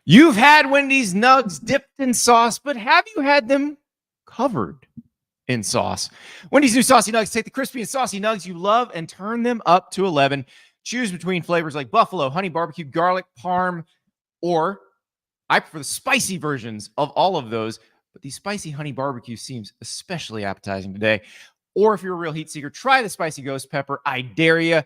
You've had Wendy's Nuggs dipped in sauce, but have you had them covered in sauce? Wendy's new Saucy Nuggs take the crispy and saucy nugs you love and turn them up to 11. Choose between flavors like buffalo, honey barbecue, garlic, parm, or I prefer the spicy versions of all of those, but the spicy honey barbecue seems especially appetizing today. Or if you're a real heat seeker, try the spicy ghost pepper. I dare you.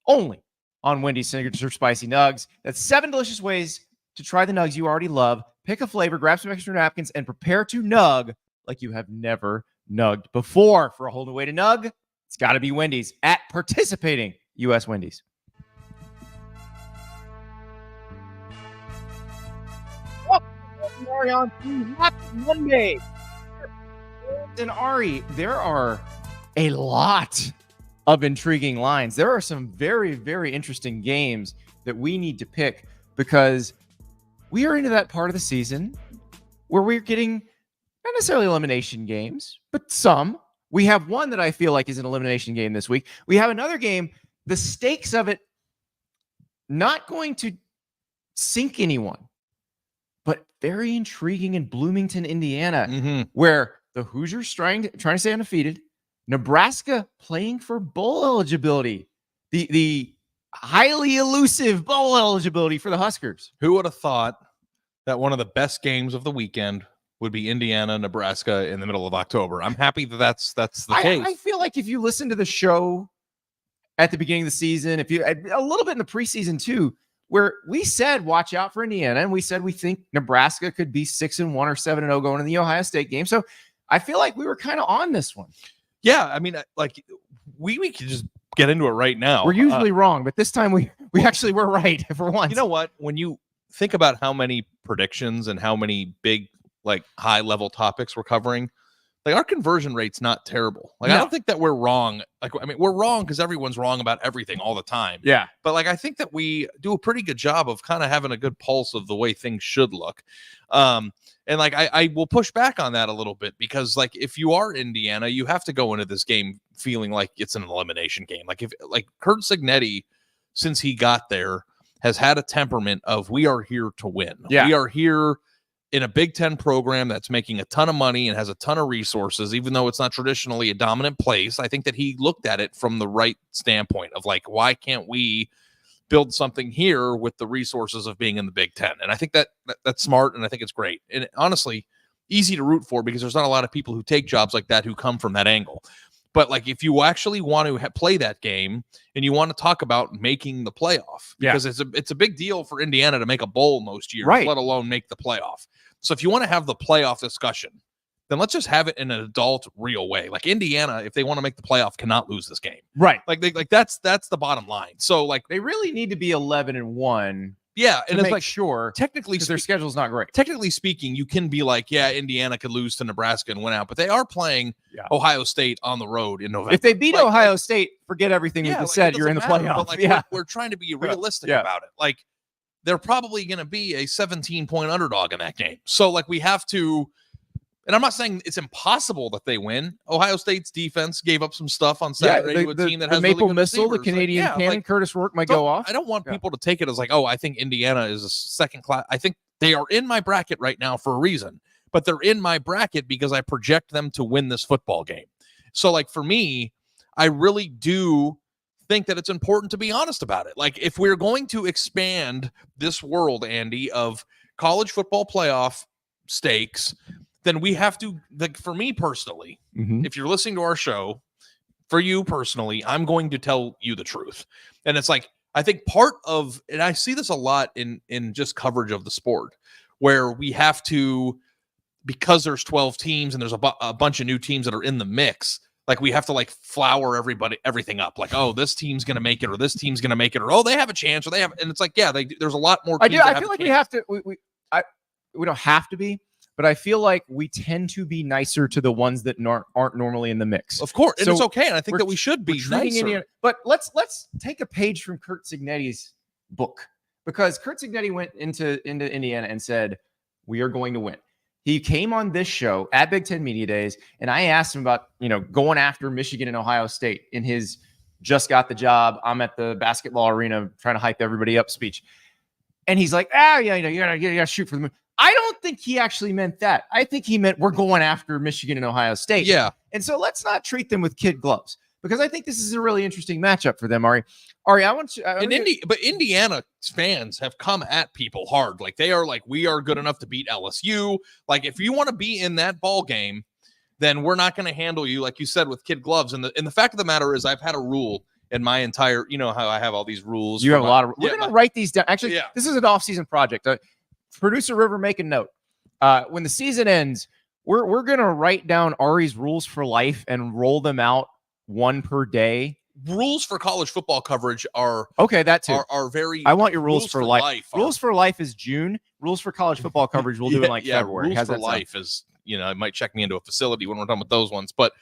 Only on Wendy's signature spicy nugs. That's 7 delicious ways to try the nugs you already love. Pick a flavor, grab some extra napkins, and prepare to nug like you have never nugged before. For a whole new way to nug, it's got to be Wendy's at participating U.S. Wendy's. Ari on Happy Monday. And Ari, there are a lot of intriguing lines. There are some very, very interesting games that we need to pick because we are into that part of the season where we're getting not necessarily elimination games, but some. We have one that I feel like is an elimination game this week. We have another game, the stakes of it not going to sink anyone, but very intriguing in Bloomington, Indiana, where the Hoosiers trying to stay undefeated, Nebraska playing for bowl eligibility, the highly elusive bowl eligibility for the Huskers. Who would have thought that one of the best games of the weekend would be Indiana, Nebraska in the middle of October? I'm happy that that's the case. I feel like if you listen to the show at the beginning of the season, if you a little bit in the preseason too, where we said watch out for Indiana, and we said we think Nebraska could be 6-1 or 7-0 going in the Ohio State game. So I feel like we were kind of on this one. Yeah, I mean, like we could just get into it right now. We're usually wrong, but this time we actually were right for once. You know what? When you think about how many predictions and how many big, like, high-level topics we're covering, like, our conversion rate's not terrible. Like, no. I don't think that we're wrong. Like, I mean, we're wrong because everyone's wrong about everything all the time. Yeah. But, like, I think that we do a pretty good job of kind of having a good pulse of the way things should look. And, like, I will push back on that a little bit because, like, if you are Indiana, you have to go into this game feeling like it's an elimination game. Like, Curt Cignetti, since he got there, has had a temperament of we are here to win. Yeah. We are here in a Big Ten program that's making a ton of money and has a ton of resources, even though it's not traditionally a dominant place. I think that he looked at it from the right standpoint of, like, why can't we build something here with the resources of being in the Big Ten? And I think that's smart, and I think it's great. And honestly, easy to root for because there's not a lot of people who take jobs like that who come from that angle. But, like, if you actually want to play that game and you want to talk about making the playoff, because it's a big deal for Indiana to make a bowl most years, right, let alone make the playoff. So if you want to have the playoff discussion, then let's just have it in an adult, real way. Like, Indiana, if they want to make the playoff, cannot lose this game. Right. Like that's the bottom line. So, like, they really need to be 11-1. Yeah, and it's make like, sure technically their schedule's not great. Technically speaking, you can be like, yeah, Indiana could lose to Nebraska and win out, but they are playing Ohio State on the road in November. If they beat Ohio State, forget everything we just said. You're in the playoff. But, like, we're trying to be realistic about it. Like, they're probably going to be a 17-point underdog in that game. So, like, we have to. And I'm not saying it's impossible that they win. Ohio State's defense gave up some stuff on Saturday to a team that has the Maple really good Missile, receivers. the Canadian cannon, Curtis Rourke might go off. I don't want people to take it as like, oh, I think Indiana is a second class. I think they are in my bracket right now for a reason, but they're in my bracket because I project them to win this football game. So, like, for me, I really do think that it's important to be honest about it. Like, if we're going to expand this world, Andy, of college football playoff stakes, then we have to, like, for me personally, if you're listening to our show, for you personally, I'm going to tell you the truth. And it's like, I think part of, and I see this a lot in just coverage of the sport, where we have to, because there's 12 teams and there's a bunch of new teams that are in the mix, like, we have to, like, flower everything up. Like, oh, this team's going to make it, or this team's going to make it, or, oh, they have a chance, or they have, and it's like, yeah, there's a lot more teams. I feel like we have to, we don't have to be, but I feel like we tend to be nicer to the ones that aren't normally in the mix. Of course, and it's okay, and I think that we should be nicer. Indiana, but let's take a page from Curt Cignetti's book, because Curt Cignetti went into Indiana and said, we are going to win. He came on this show at Big Ten Media Days, and I asked him about, going after Michigan and Ohio State in his just got the job, I'm at the basketball arena trying to hype everybody up speech. And he's like, yeah, you gotta shoot for the moon. I don't think he actually meant that. I think he meant we're going after Michigan and Ohio State. Yeah. And so let's not treat them with kid gloves, because I think this is a really interesting matchup for them, Ari. Ari, I want you. But Indiana fans have come at people hard. Like, they are like, we are good enough to beat LSU. Like, if you want to be in that ball game, then we're not going to handle you, like you said, with kid gloves. And the fact of the matter is, I've had a rule in my entire, you know how I have all these rules. You have a lot of. We're going to write these down. Actually, this is an off-season project. Producer River, make a note. When the season ends, we're going to write down Ari's rules for life and roll them out one per day. Rules for college football coverage are okay. That too are very. I want your rules for life. Rules for life is June. Rules for college football coverage we'll do in February. Rules for life is, it might check me into a facility when we're done with those ones. But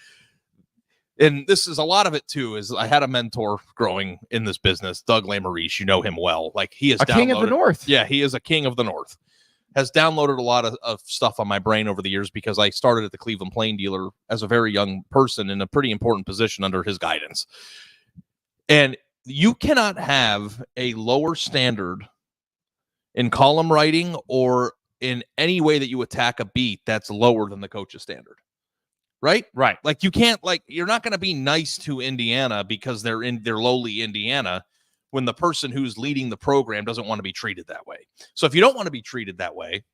and this is a lot of it too. Is I had a mentor growing in this business, Doug Lamariche. You know him well. Like, he is a king of the North. Yeah, he is a king of the North. Has downloaded a lot of stuff on my brain over the years, because I started at the Cleveland Plain Dealer as a very young person in a pretty important position under his guidance. And you cannot have a lower standard in column writing or in any way that you attack a beat that's lower than the coach's standard. Right? Right. Like, you can't, like, you're not going to be nice to Indiana because they're lowly Indiana, when the person who's leading the program doesn't want to be treated that way. So if you don't want to be treated that way,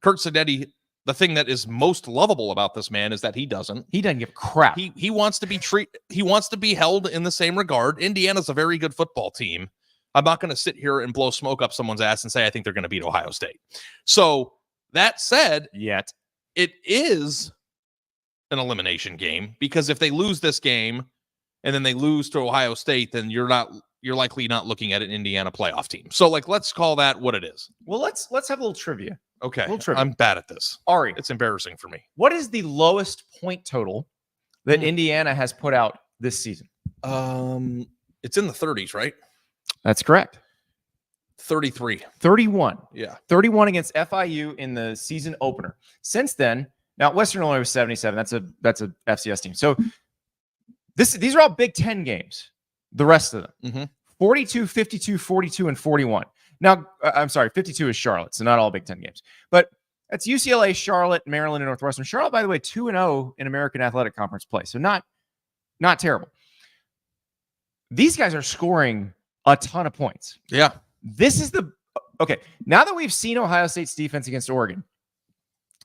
Kurt Sadetti, the thing that is most lovable about this man is that he doesn't give a crap. He wants to be he wants to be held in the same regard. Indiana's a very good football team. I'm not going to sit here and blow smoke up someone's ass and say I think they're going to beat Ohio State. So that said, it is an elimination game, because if they lose this game and then they lose to Ohio State, then you're likely not looking at an Indiana playoff team. So, like, let's call that what it is. Well, let's have a little trivia. Okay. I'm bad at this. Ari, it's embarrassing for me. What is the lowest point total that Indiana has put out this season? It's in the 30s, right? That's correct. 33. 31. Yeah. 31 against FIU in the season opener. Since then, now Western Illinois was 77. That's a FCS team. So these are all Big Ten games. The rest of them. 42, 52, 42, and 41. Now, I'm sorry, 52 is Charlotte, so not all Big Ten games. But that's UCLA, Charlotte, Maryland, and Northwestern. Charlotte, by the way, 2-0 in American Athletic Conference play, so not terrible. These guys are scoring a ton of points. Yeah. This is okay. Now that we've seen Ohio State's defense against Oregon,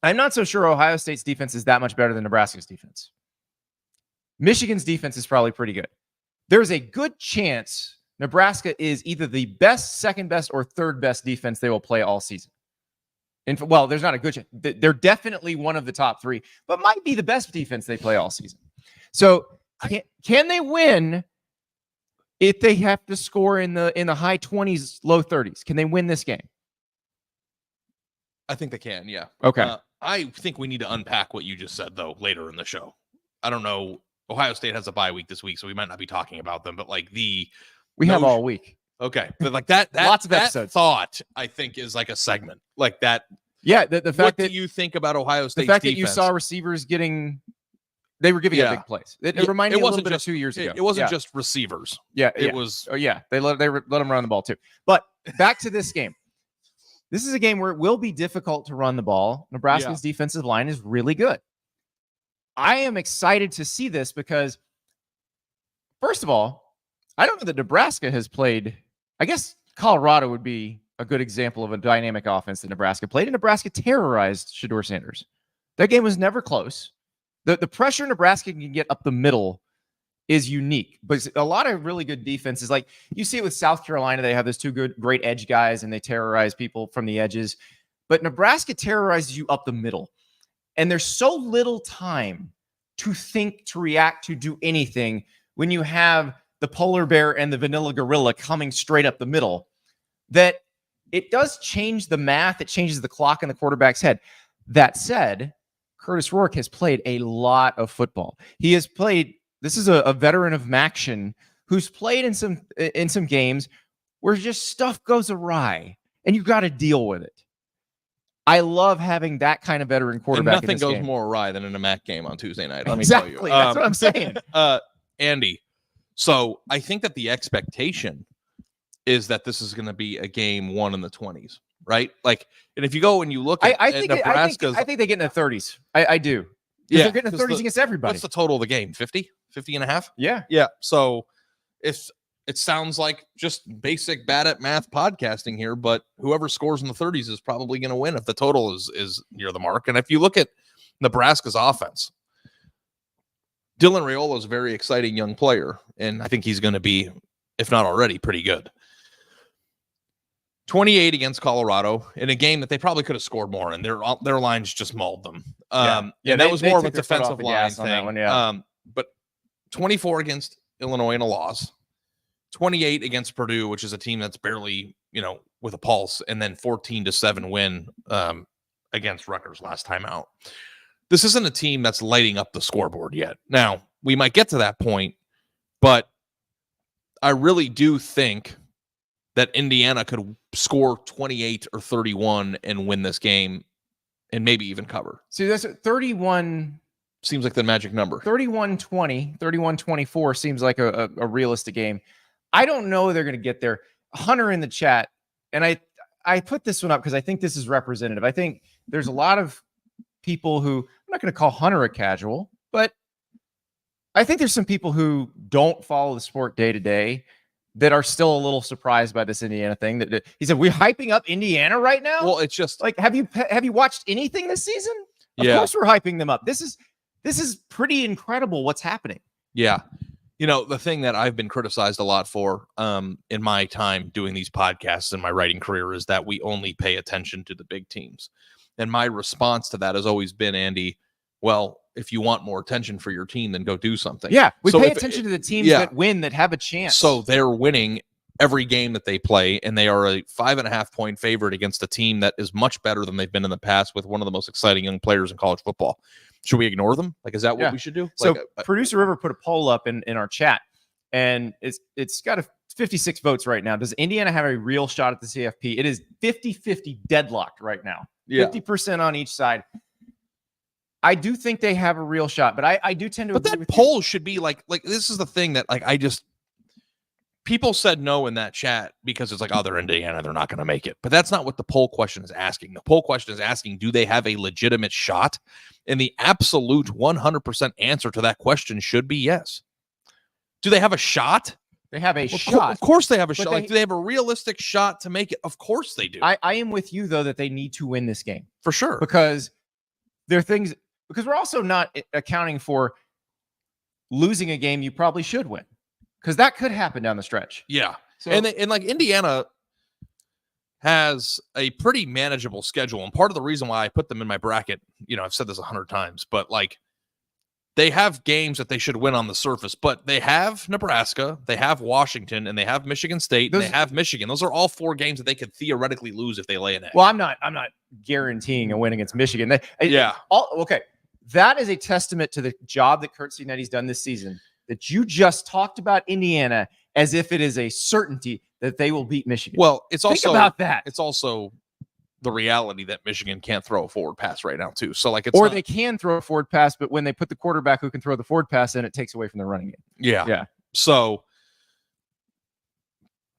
I'm not so sure Ohio State's defense is that much better than Nebraska's defense. Michigan's defense is probably pretty good. There's a good chance Nebraska is either the best, second best, or third best defense they will play all season. Well, there's not a good chance. They're definitely one of the top three, but might be the best defense they play all season. So can they win if they have to score in the high 20s, low 30s? Can they win this game? I think they can, yeah. Okay. I think we need to unpack what you just said, though, later in the show. I don't know. Ohio State has a bye week this week, so we might not be talking about them, but like we have all week. Okay. But like that lots of episodes. Thought, I think, is like a segment like that. Yeah. The fact what that do you think about Ohio State's the fact defense? that you saw receivers they were giving up big plays. It reminded me a little bit of 2 years ago. It wasn't just receivers. Yeah. It was. Oh, yeah. They let them run the ball too. But back to this game. This is a game where it will be difficult to run the ball. Nebraska's defensive line is really good. I am excited to see this because, first of all, I don't know that Nebraska has played. I guess Colorado would be a good example of a dynamic offense that Nebraska played, and Nebraska terrorized Shedeur Sanders. That game was never close. The pressure Nebraska can get up the middle is unique, but a lot of really good defenses. Like you see it with South Carolina, they have those great edge guys, and they terrorize people from the edges. But Nebraska terrorizes you up the middle, and there's so little time to think, to react, to do anything when you have the polar bear and the vanilla gorilla coming straight up the middle, that it does change the math. It changes the clock in the quarterback's head. That said, Curtis Rourke has played a lot of football. He has played. This is a veteran of Maction who's played in some games where just stuff goes awry and you got to deal with it. I love having that kind of veteran quarterback. And nothing goes more awry than in a MAC game on Tuesday night. Let exactly. me tell you. That's what I'm saying. Andy, so I think that the expectation is that this is going to be a game won in the 20s, right? Like, and if you go and you look at, I think Nebraska's, I think they get in the 30s. I do. Yeah, they're getting the 30s against everybody. What's the total of the game? 50 and a half? Yeah. Yeah. So if it sounds like just basic bad at math podcasting here, but whoever scores in the 30s is probably going to win if the total is near the mark. And if you look at Nebraska's offense, Dylan Raiola is a very exciting young player, and I think he's going to be, if not already, pretty good. 28 against Colorado in a game that they probably could have scored more, and their lines just mauled them. And that was more of a defensive line thing. But 24 against Illinois in a loss, 28 against Purdue, which is a team that's barely, with a pulse, and then 14-7 win against Rutgers last time out. This isn't a team that's lighting up the scoreboard yet. Now, we might get to that point, but I really do think that Indiana could score 28 or 31 and win this game and maybe even cover. See, that's 31. Seems like the magic number. 31-20, 31-24 seems like a realistic game. I don't know they're going to get there. Hunter in the chat, and I put this one up because I think this is representative. I think there's a lot of people who, I'm not going to call Hunter a casual, but I think there's some people who don't follow the sport day to day that are still a little surprised by this Indiana thing. That he said, we're hyping up Indiana right now. Well, it's just like, have you watched anything this season? Of course we're hyping them up. This is pretty incredible what's happening. Yeah. The thing that I've been criticized a lot for in my time doing these podcasts in my writing career is that we only pay attention to the big teams. And my response to that has always been, Andy, well, if you want more attention for your team, then go do something. Yeah, we pay attention to the teams that win, that have a chance. So they're winning every game that they play, and they are a 5.5 point favorite against a team that is much better than they've been in the past with one of the most exciting young players in college football. Should we ignore them? Like, is that what we should do? So Producer River put a poll up in our chat, and it's got 56 votes right now. Does Indiana have a real shot at the CFP? It is 50-50 deadlocked right now. 50% on each side. I do think they have a real shot, but I do tend to agree with you. But that poll should be like this is the thing that people said no in that chat because it's like, oh, they're Indiana, they're not going to make it. But that's not what the poll question is asking. The poll question is asking, do they have a legitimate shot? And the absolute 100% answer to that question should be yes. Do they have a shot? They have a shot. Of course they have a shot. Do they have a realistic shot to make it? Of course they do. I am with you, though, that they need to win this game. For sure. Because there are things, because we're also not accounting for losing a game you probably should win. Because that could happen down the stretch. Yeah. So, and like Indiana has a pretty manageable schedule. And part of the reason why I put them in my bracket, I've said this 100 times, but like they have games that they should win on the surface, but they have Nebraska, they have Washington, and they have Michigan State, and they have Michigan. Those are all 4 games that they could theoretically lose if they lay an egg. Well, I'm not guaranteeing a win against Michigan. Okay. That is a testament to the job that Kurt Cignetti's done this season, that you just talked about Indiana as if it is a certainty that they will beat Michigan. Well, it's Think also about that. It's also the reality that Michigan can't throw a forward pass right now too. So like, they can throw a forward pass, but when they put the quarterback who can throw the forward pass in, it takes away from the running game. Yeah. So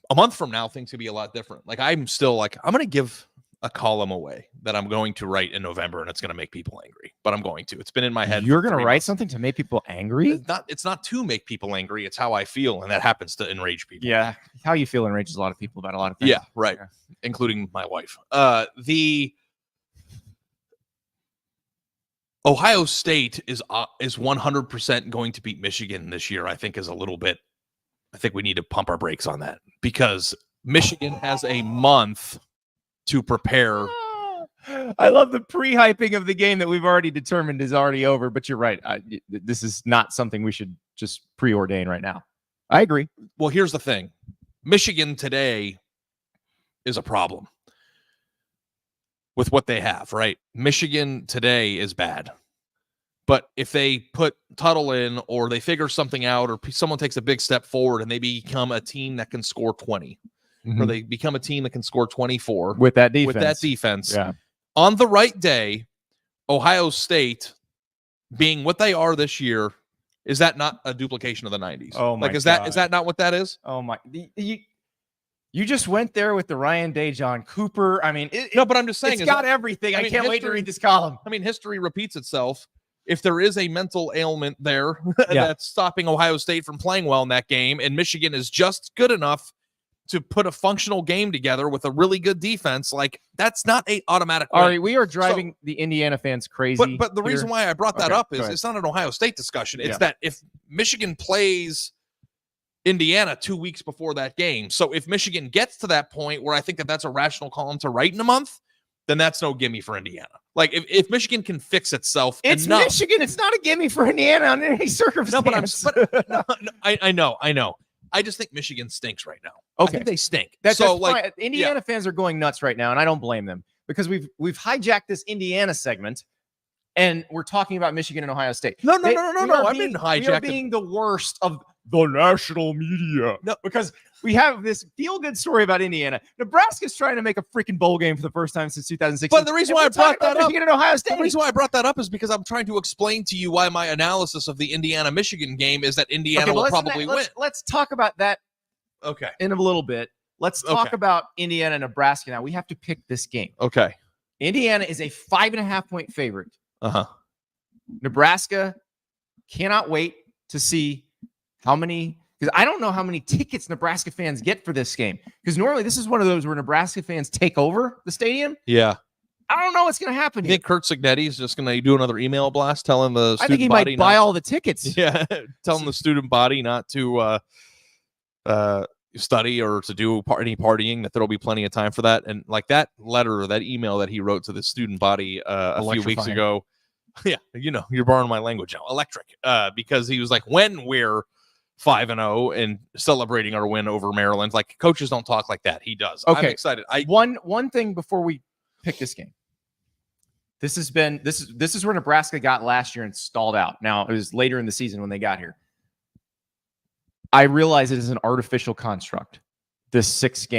a month from now, things could be a lot different. Like I'm still like, I'm going to give a column away that I'm going to write in November, and it's going to make people angry, but I'm going to. It's been in my head. You're going to write something to make people angry? It's not to make people angry. It's how I feel, and that happens to enrage people. Yeah, how you feel enrages a lot of people about a lot of things. Yeah, right. Yeah. Including my wife. The Ohio State is 100% going to beat Michigan this year. I think is a little bit. I think we need to pump our brakes on that because Michigan has a month to prepare. I love the pre-hyping of the game that we've already determined is already over, but you're right. This is not something we should just preordain right now. I agree. Well, here's the thing. Michigan today is a problem with what they have, right? Michigan today is bad. But if they put Tuttle in or they figure something out or someone takes a big step forward and they become a team that can score 20, or they become a team that can score 24 with that defense. Yeah. On the right day, Ohio State being what they are this year, is that not a duplication of the 90s? Oh my God. Is that not what that is? Oh my. You just went there with the Ryan Day, John Cooper. I mean, no, but I'm just saying it's got everything. I can't wait to read this column. I mean, history repeats itself. If there is a mental ailment there that's stopping Ohio State from playing well in that game, and Michigan is just good enough to put a functional game together with a really good defense, like that's not a automatic win. All right, we are driving the Indiana fans crazy. But the reason why I brought that up is it's not an Ohio State discussion. It's that if Michigan plays Indiana 2 weeks before that game, so if Michigan gets to that point where I think that that's a rational column to write in a month, then that's no gimme for Indiana. Like if Michigan can fix itself, it's enough, Michigan. It's not a gimme for Indiana under any circumstance. I know. I just think Michigan stinks right now. Okay, I think they stink. That's like Indiana fans are going nuts right now, and I don't blame them because we've hijacked this Indiana segment, and we're talking about Michigan and Ohio State. No. I didn't hijack. We are being the worst of the national media. No, because we have this feel-good story about Indiana. Nebraska's trying to make a freaking bowl game for the first time since 2016. But the reason why I brought that up, and Ohio State. The reason why I brought that up is because I'm trying to explain to you why my analysis of the Indiana-Michigan game is that Indiana will probably win. Let's talk about that. Okay. In a little bit. Let's talk about Indiana and Nebraska now. We have to pick this game. Okay. Indiana is a 5.5-point favorite. Uh-huh. Nebraska cannot wait to see how many, because I don't know how many tickets Nebraska fans get for this game. Because normally this is one of those where Nebraska fans take over the stadium. Yeah. I don't know what's going to happen You think Kurt Signetti is just going to do another email blast telling the student body? I think he might buy all the tickets. Yeah. Telling the student body not to study or to do any partying, that there'll be plenty of time for that. And like that letter or that email that he wrote to the student body a few weeks ago. Yeah. You're borrowing my language now. Electric. Because he was like, when we're 5-0 and celebrating our win over Maryland, like coaches don't talk like that. He does. Okay. I'm excited. One thing before we pick this game. This is where Nebraska got last year and stalled out. Now it was later in the season when they got here. I realize it is an artificial construct. This sixth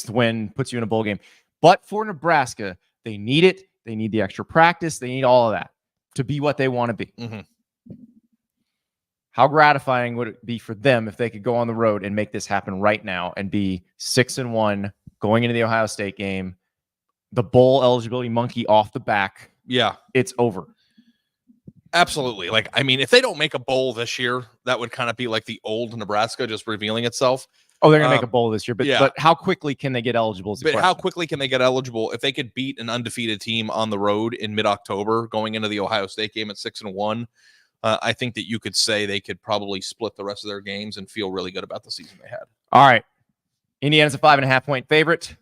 win puts you in a bowl game. But for Nebraska, they need it. They need the extra practice. They need all of that to be what they want to be. Mm-hmm. How gratifying would it be for them if they could go on the road and make this happen right now and be 6-1 going into the Ohio State game? The bowl eligibility monkey off the back. Yeah. It's over. Absolutely. Like, I mean, if they don't make a bowl this year, that would kind of be like the old Nebraska just revealing itself. Oh, they're going to make a bowl this year. But how quickly can they get eligible? How quickly can they get eligible? If they could beat an undefeated team on the road in mid-October going into the Ohio State game at 6-1, I think that you could say they could probably split the rest of their games and feel really good about the season they had. All right. Indiana's a 5.5-point favorite.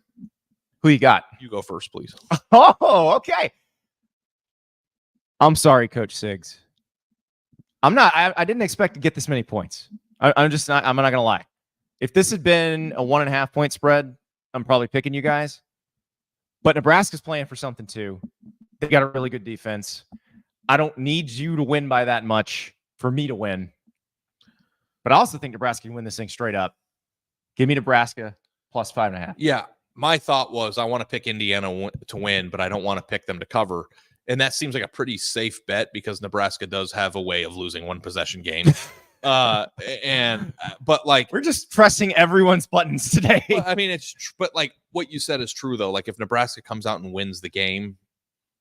Who you got? You go first, please. Oh, okay. I'm sorry, Coach Siggs. I didn't expect to get this many points. I'm not going to lie. If this had been a 1.5-point spread, I'm probably picking you guys. But Nebraska's playing for something too. They got a really good defense. I don't need you to win by that much for me to win. But I also think Nebraska can win this thing straight up. Give me Nebraska plus 5.5. Yeah. My thought was I want to pick Indiana to win, but I don't want to pick them to cover. And that seems like a pretty safe bet because Nebraska does have a way of losing one possession game. But like we're just pressing everyone's buttons today. Well, I mean, but like what you said is true though. Like if Nebraska comes out and wins the game,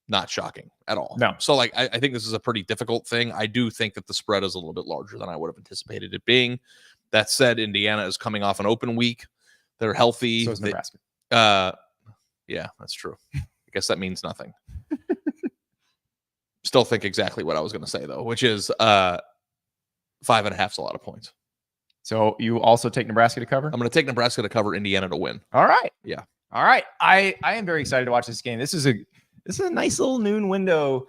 not shocking at all. No. So like I think this is a pretty difficult thing. I do think that the spread is a little bit larger than I would have anticipated it being. That said, Indiana is coming off an open week. They're healthy. So is Nebraska. Yeah, that's true. I guess that means nothing. Still think exactly what I was going to say though, which is 5.5 is a lot of points. So you also take Nebraska to cover? I'm going to take Nebraska to cover, Indiana to win. All right. Yeah. All right. I am very excited to watch this game. This is a nice little noon window.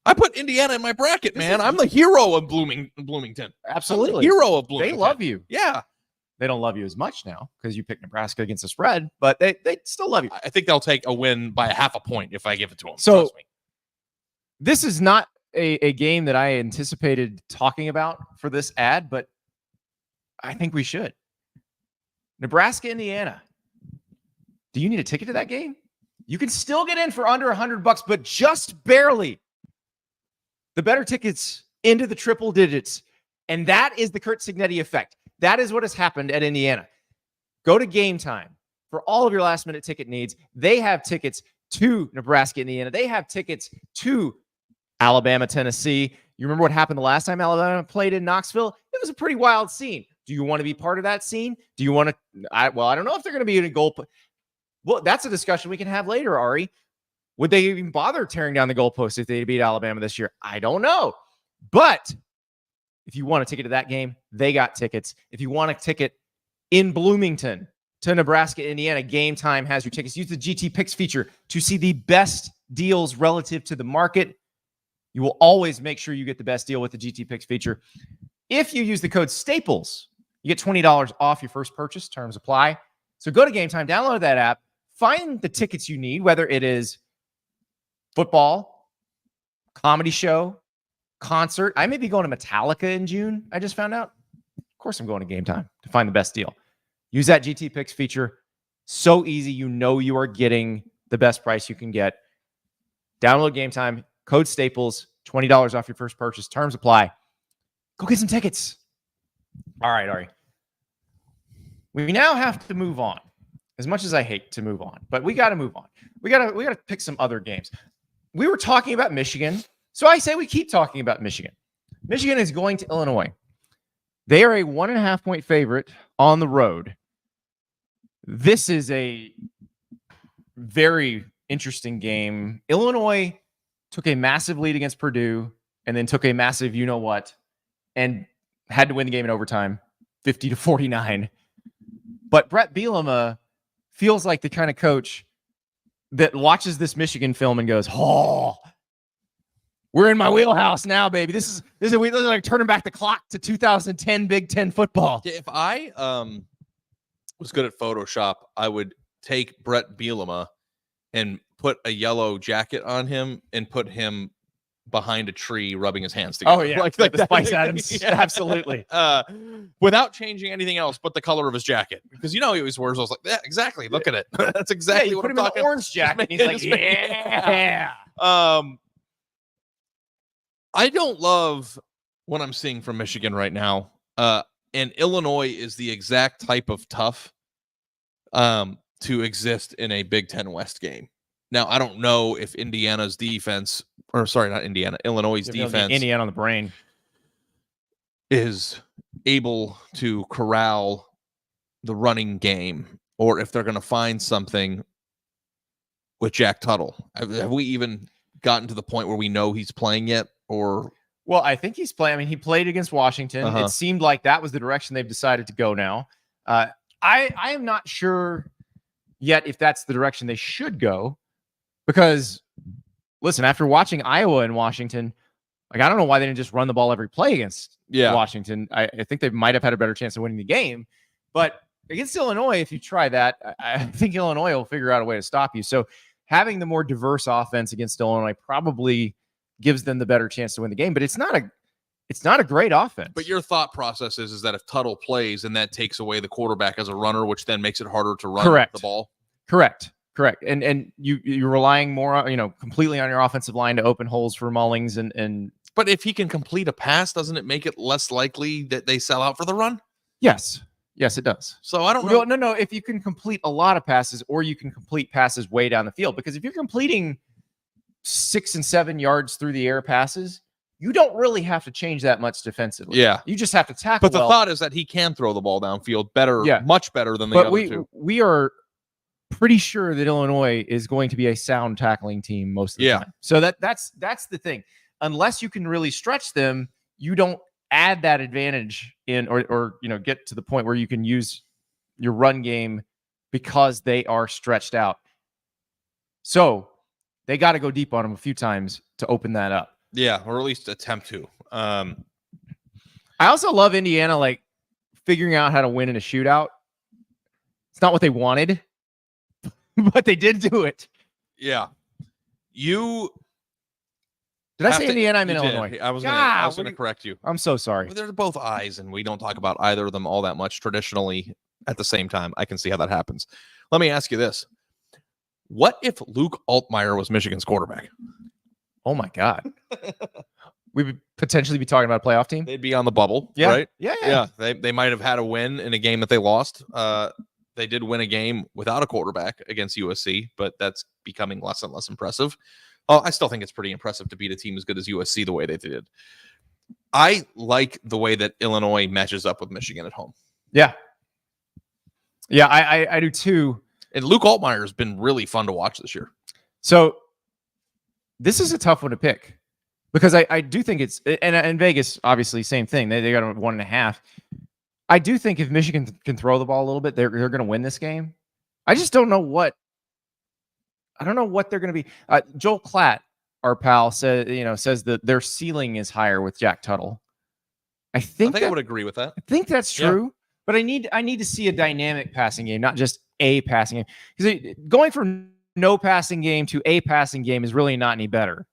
I put Indiana in my bracket, man. I'm the hero of Bloomington. Absolutely. Hero of Bloomington. They love you. Yeah. They don't love you as much now because you picked Nebraska against the spread, but they still love you. I think they'll take a win by 0.5 point if I give it to them. So this is not a game that I anticipated talking about for this ad, but I think we should. Nebraska, Indiana. Do you need a ticket to that game? You can still get in for under $100, but just barely. The better tickets into the triple digits. And that is the Kurt Signetti effect. That is what has happened at Indiana. Go to Gametime for all of your last-minute ticket needs. They have tickets to Nebraska, Indiana. They have tickets to Alabama, Tennessee. You remember what happened the last time Alabama played in Knoxville? It was a pretty wild scene. Do you want to be part of that scene? Do you want to? I don't know if they're going to be in a goal. Well, that's a discussion we can have later, Ari. Would they even bother tearing down the goalpost if they beat Alabama this year? I don't know. But if you want a ticket to that game, they got tickets. If you want a ticket in Bloomington to Nebraska, Indiana, Gametime has your tickets. Use the GT Picks feature to see the best deals relative to the market. You will always make sure you get the best deal with the GT Picks feature. If you use the code STAPLES, you get $20 off your first purchase. Terms apply. So go to Gametime, download that app, find the tickets you need, whether it is football, comedy show, concert. I may be going to Metallica in June. I just found out. Of course, I'm going to Gametime to find the best deal. Use that GT Picks feature. So easy. You know you are getting the best price you can get. Download Gametime. Code STAPLES. $20 off your first purchase. Terms apply. Go get some tickets. All right, Ari. We now have to move on. As much as I hate to move on, but we got to move on. We got to pick some other games. We were talking about Michigan, so I say we keep talking about Michigan. Michigan is going to Illinois. They are a 1.5-point favorite on the road. This is a very interesting game. Illinois took a massive lead against Purdue and then took a massive you-know-what and had to win the game in overtime, 50-49. But Brett Bielema feels like the kind of coach that watches this Michigan film and goes, "Oh, we're in my wheelhouse now, baby. This is like turning back the clock to 2010 Big Ten football." Yeah, if I was good at Photoshop, I would take Brett Bielema and put a yellow jacket on him and put him behind a tree rubbing his hands together. Oh, yeah. Like the Spice Adams. Yeah. Absolutely. Without changing anything else but the color of his jacket. Because he always wears those like, yeah, exactly. Look at it. That's exactly you what put I'm him in talking an orange jacket. And he's like, yeah. I don't love what I'm seeing from Michigan right now. And Illinois is the exact type of tough to exist in a Big Ten West game. Now, I don't know if Indiana's defense, or sorry, not Indiana, Illinois' defense, Indiana on the brain, is able to corral the running game, or if they're going to find something with Jack Tuttle. Have we even gotten to the point where we know he's playing yet? Or well, I think he's playing. I mean, he played against Washington. It seemed like that was the direction they've decided to go now. I am not sure yet if that's the direction they should go, because listen, after watching Iowa and Washington, like, I don't know why they didn't just run the ball every play against Washington. I think they might have had a better chance of winning the game, but against Illinois, if you try that, I think Illinois will figure out a way to stop you. So having the more diverse offense against Illinois probably gives them the better chance to win the game, but it's not a great offense. But your thought process is that if Tuttle plays, and that takes away the quarterback as a runner, which then makes it harder to run the ball. Correct. And you're relying more on, completely on your offensive line to open holes for Mullings and but if he can complete a pass, doesn't it make it less likely that they sell out for the run? Yes, it does. So I don't know. No. If you can complete a lot of passes, or you can complete passes way down the field, because if you're completing 6 and 7 yards through the air passes, you don't really have to change that much defensively. Yeah, you just have to tackle. But the thought is that he can throw the ball downfield better, much better than the other two. We are pretty sure that Illinois is going to be a sound tackling team most of the time. So that's the thing. Unless you can really stretch them, you don't add that advantage in, or get to the point where you can use your run game because they are stretched out. So they got to go deep on them a few times to open that up. Yeah, or at least attempt to. I also love Indiana, like, figuring out how to win in a shootout. It's not what they wanted, but they did do it. Yeah. Did I say Indiana? I'm in Illinois. I was going to correct you. I'm so sorry. They're both eyes, and we don't talk about either of them all that much traditionally at the same time. I can see how that happens. Let me ask you this. What if Luke Altmaier was Michigan's quarterback? Oh, my God. We would potentially be talking about a playoff team? They'd be on the bubble, right? Yeah. They might have had a win in a game that they lost. They did win a game without a quarterback against USC, but that's becoming less and less impressive. I still think it's pretty impressive to beat a team as good as USC the way they did. I like the way that Illinois matches up with Michigan at home. Yeah. Yeah, I do too. And Luke Altmaier has been really fun to watch this year. So this is a tough one to pick because I do think it's, and Vegas, obviously, same thing. They got a 1.5. I do think if Michigan can throw the ball a little bit, they're going to win this game. I just don't know what. I don't know what they're going to be. Joel Klatt, our pal, says that their ceiling is higher with Jack Tuttle. I think I would agree with that. I think that's true, but I need to see a dynamic passing game, not just a passing game. Because going from no passing game to a passing game is really not any better.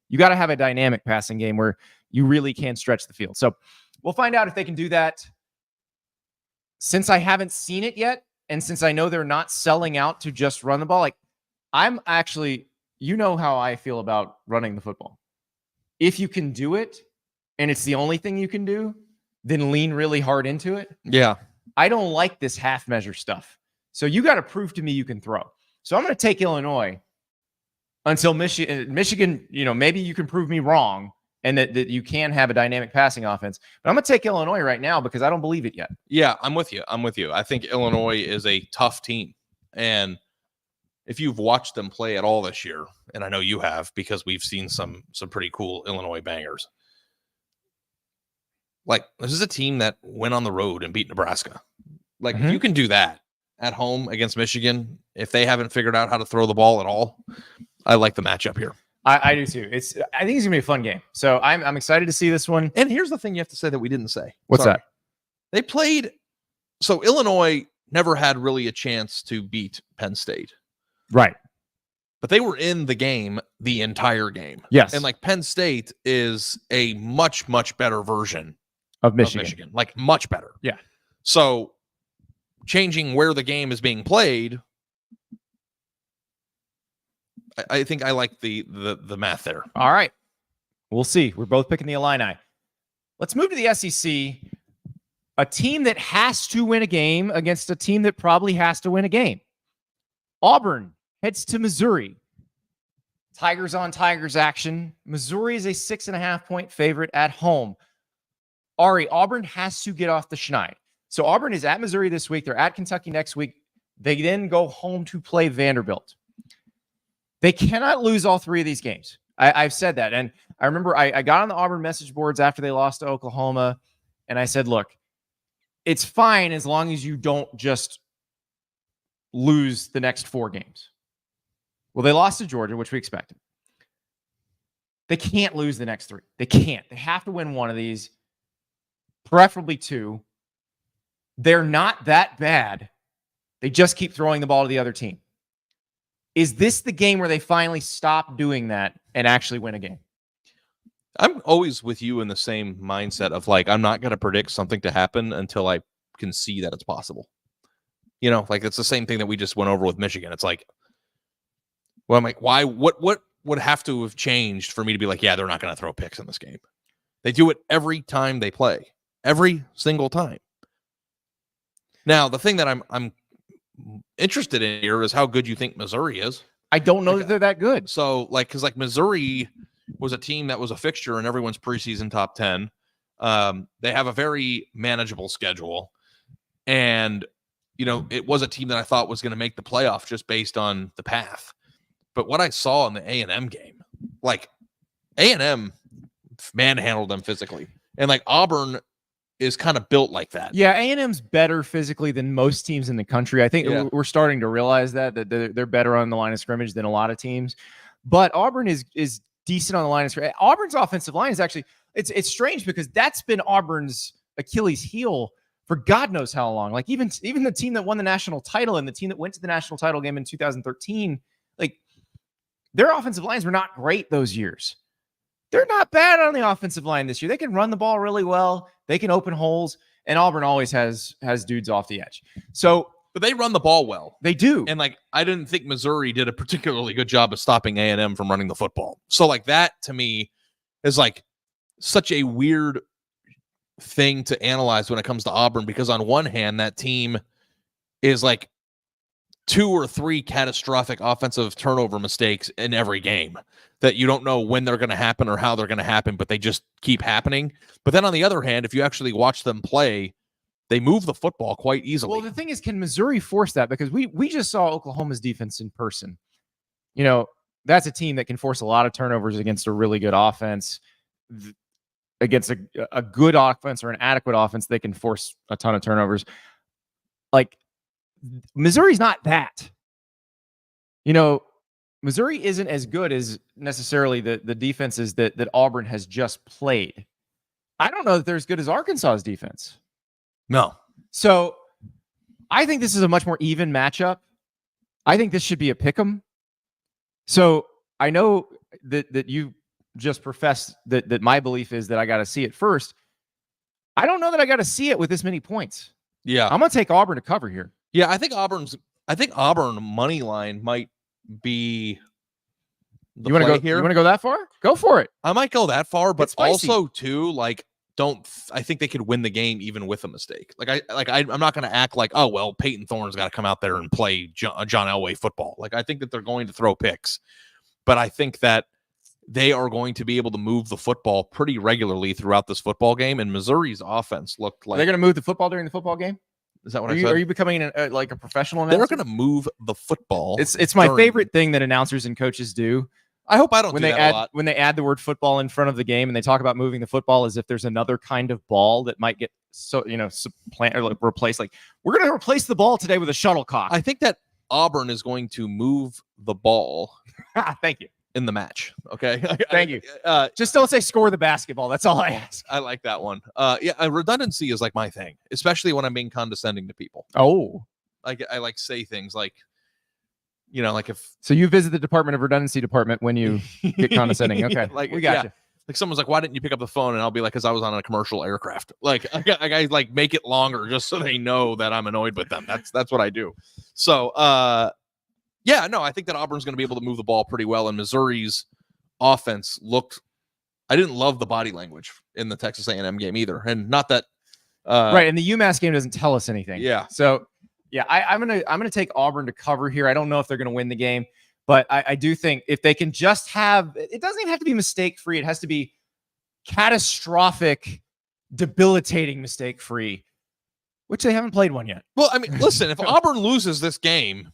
You got to have a dynamic passing game where you really can stretch the field. So we'll find out if they can do that. Since I haven't seen it yet, and since I know they're not selling out to just run the ball, like I'm actually, you know how I feel about running the football. If you can do it, and it's the only thing you can do, then lean really hard into it. Yeah. I don't like this half measure stuff. So you got to prove to me you can throw. So I'm going to take Illinois until Michigan, maybe you can prove me wrong and that you can have a dynamic passing offense. But I'm going to take Illinois right now because I don't believe it yet. Yeah, I'm with you. I think Illinois is a tough team. And if you've watched them play at all this year, and I know you have because we've seen some pretty cool Illinois bangers. Like, this is a team that went on the road and beat Nebraska. Like, if you can do that at home against Michigan, if they haven't figured out how to throw the ball at all, I like the matchup here. I do too. I think it's gonna be a fun game. So I'm excited to see this one. And here's the thing you have to say that we didn't say. What's that? They played. So Illinois never had really a chance to beat Penn State. Right. But they were in the game the entire game. Yes. And like Penn State is a much, much better version of Michigan. Like much better. Yeah. So changing where the game is being played, I think I like the math there. All right. We'll see. We're both picking the Illini. Let's move to the SEC. A team that has to win a game against a team that probably has to win a game. Auburn heads to Missouri. Tigers on Tigers action. Missouri is a 6.5-point favorite at home. Ari, Auburn has to get off the schneid. So Auburn is at Missouri this week. They're at Kentucky next week. They then go home to play Vanderbilt. They cannot lose all three of these games. I've said that. And I remember I got on the Auburn message boards after they lost to Oklahoma, and I said, look, it's fine as long as you don't just lose the next 4 games. Well, they lost to Georgia, which we expected. They can't lose the next 3. They can't. They have to win one of these, preferably 2. They're not that bad. They just keep throwing the ball to the other team. Is this the game where they finally stop doing that and actually win a game? I'm always with you in the same mindset of like, I'm not going to predict something to happen until I can see that it's possible. Like it's the same thing that we just went over with Michigan. It's like, well, I'm like, why, what would have to have changed for me to be like, yeah, they're not going to throw picks in this game. They do it every time they play, every single time. Now, the thing that I'm interested in here is how good you think Missouri is. I don't know that they're that good. So, because Missouri was a team that was a fixture in everyone's preseason top 10. They have a very manageable schedule. And, it was a team that I thought was going to make the playoff just based on the path. But what I saw in the A&M game, like A&M manhandled them physically. And like Auburn is kind of built like that. Yeah, A&M's better physically than most teams in the country. I think we're starting to realize that they're better on the line of scrimmage than a lot of teams. But Auburn is decent on the line of scrimmage. Auburn's offensive line is actually it's strange because that's been Auburn's Achilles heel for God knows how long. Like even the team that won the national title and the team that went to the national title game in 2013, like their offensive lines were not great those years. They're not bad on the offensive line this year. They can run the ball really well. They can open holes, and Auburn always has dudes off the edge. So, but they run the ball well. They do. And like I didn't think Missouri did a particularly good job of stopping A&M from running the football. So like that to me is like such a weird thing to analyze when it comes to Auburn, because on one hand, that team is like 2 or 3 catastrophic offensive turnover mistakes in every game that you don't know when they're going to happen or how they're going to happen, but they just keep happening. But then on the other hand, if you actually watch them play, they move the football quite easily. Well, the thing is, can Missouri force that? Because we just saw Oklahoma's defense in person. You know, that's a team that can force a lot of turnovers against a really good offense. Against a good offense or an adequate offense, they can force a ton of turnovers. Like, Missouri's not that. You know, Missouri isn't as good as necessarily the defenses that Auburn has just played. I don't know that they're as good as Arkansas's defense. No. So I think this is a much more even matchup. I think this should be a pick 'em. So I know that you just professed that my belief is that I got to see it first. I don't know that I got to see it with this many points. Yeah. I'm going to take Auburn to cover here. Yeah, I think Auburn money line might be the you want to go here. You want to go that far? Go for it. I might go that far, but It's spicy. also too, like, I think they could win the game even with a mistake. I'm not going to act like, oh well, Peyton Thorne's got to come out there and play John Elway football. Like, I think that they're going to throw picks, but I think that they are going to be able to move the football pretty regularly throughout this football game. And Missouri's offense looked like they're going to move the football during the football game. Is that what I I said? said? Are you becoming like a professional announcer? They're going to move the football. It's my favorite thing that announcers and coaches do. I hope I don't when do they that add a lot. when they add the word football in front of the game and they talk about moving the football as if there's another kind of ball that might get supplant or like replaced. Like, we're going to replace the ball today with a shuttlecock. I think that Auburn is going to move the ball. Thank you. In the match. Okay. Thank you. Just don't say score the basketball. That's all I ask. I like that one. Redundancy is like my thing, especially when I'm being condescending to people. Oh, I like say things like, you know, like if so you visit the Department of Redundancy department when you get condescending. Okay. Like, we got you. Like someone's like, why didn't you pick up the phone? And I'll be like, because I was on a commercial aircraft. Like I like make it longer just so they know that I'm annoyed with them. That's what I do. So yeah, no, I think that Auburn's going to be able to move the ball pretty well. And Missouri's offense I didn't love the body language in the Texas A&M game either. And not that right. And the UMass game doesn't tell us anything. Yeah. So yeah, I'm gonna take Auburn to cover here. I don't know if they're gonna win the game, but I do think if they can just it doesn't even have to be mistake free. It has to be catastrophic, debilitating mistake free, which they haven't played one yet. Well, I mean, listen, if Auburn loses this game,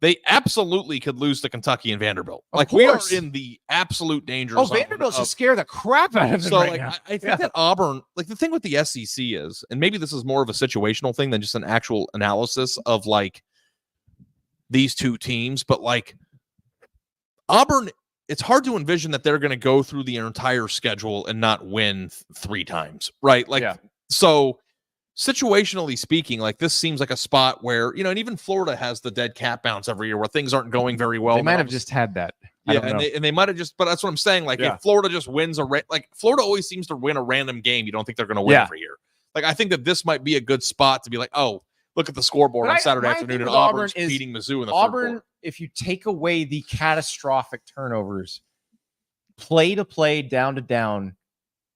they absolutely could lose to Kentucky and Vanderbilt. Like, we are in the absolute danger zone. Oh, Vanderbilt should scare the crap out of them. So, right now. I think that Auburn, like, the thing with the SEC is, and maybe this is more of a situational thing than just an actual analysis of like these two teams, but like Auburn, it's hard to envision that they're going to go through the entire schedule and not win 3 times, right? Like, so situationally speaking, like, this seems like a spot where, you know, and even Florida has the dead cat bounce every year where things aren't going very well. They might have just had that. Yeah, and they might have just, but that's what I'm saying. Like, if Florida just wins like Florida always seems to win a random game, you don't think they're going to win every year. Like, I think that this might be a good spot to be like, oh, look at the scoreboard on Saturday afternoon, and Auburn's beating Mizzou in the third quarter. If you take away the catastrophic turnovers, play to play, down to down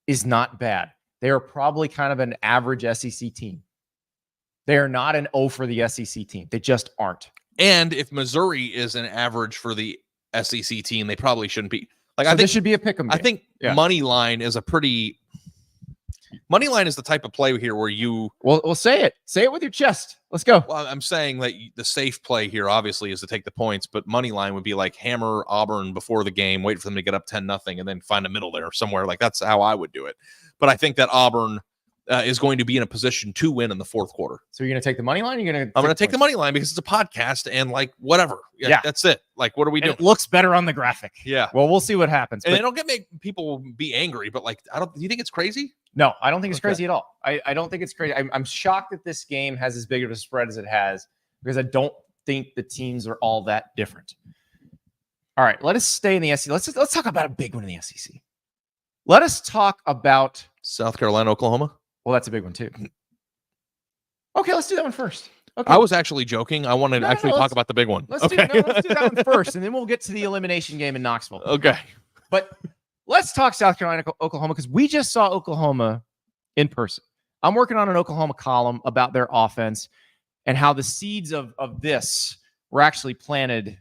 is not bad. They are probably kind of an average SEC team. They are not an O for the SEC team. They just aren't. And if Missouri is an average for the SEC team, they probably shouldn't be. Like, so I think this should be a pick 'em game. I think money line is money line is the type of play here where you well say it with your chest. Let's go. Well, I'm saying that the safe play here obviously is to take the points, but money line would be like hammer Auburn before the game, wait for them to get up 10-0, and then find a middle there somewhere. Like, that's how I would do it. But I think that Auburn is going to be in a position to win in the fourth quarter. So you're going to take the money line? I'm going to take the money line because it's a podcast and, like, whatever. Yeah, that's it. Like, what are we doing? It looks better on the graphic. Yeah. Well, we'll see what happens. And they don't make people be angry, but, like, do you think it's crazy? No, I don't think it's crazy at all. I don't think it's crazy. I'm shocked that this game has as big of a spread as it has because I don't think the teams are all that different. All right, let us stay in the SEC. Let's talk about a big one in the SEC. Let us talk about South Carolina, Oklahoma. Well, that's a big one too. Okay, let's do that one first. Okay. I was actually joking. I wanted to talk about the big one. Let's do that one first, and then we'll get to the elimination game in Knoxville. Okay. But let's talk South Carolina, Oklahoma, because we just saw Oklahoma in person. I'm working on an Oklahoma column about their offense, and how the seeds of this were actually planted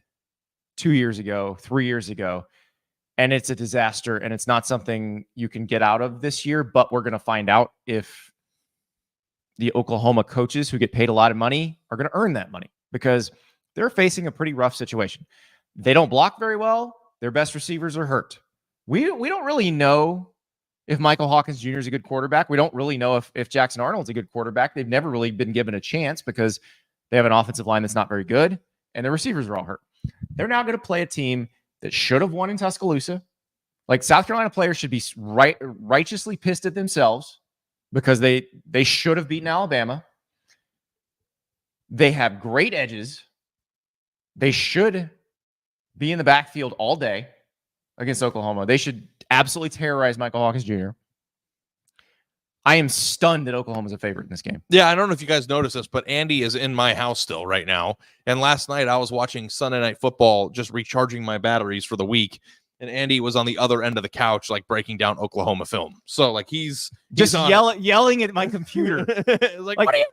2 years ago, 3 years ago. And it's a disaster, and it's not something you can get out of this year, but we're going to find out if the Oklahoma coaches who get paid a lot of money are going to earn that money, because they're facing a pretty rough situation. They don't block very well. Their best receivers are hurt. We don't really know if Michael Hawkins Jr. is a good quarterback. We don't really know if Jackson Arnold's a good quarterback. They've never really been given a chance because they have an offensive line that's not very good, and their receivers are all hurt. They're now going to play a team that should have won in Tuscaloosa. Like, South Carolina players should be righteously pissed at themselves because they should have beaten Alabama. They have great edges. They should be in the backfield all day against Oklahoma. They should absolutely terrorize Michael Hawkins Jr. I am stunned that Oklahoma's a favorite in this game. Yeah, I don't know if you guys noticed this, but Andy is in my house still right now. And last night I was watching Sunday Night Football, just recharging my batteries for the week. And Andy was on the other end of the couch, like breaking down Oklahoma film. So like he's just yelling at my computer. like, what are you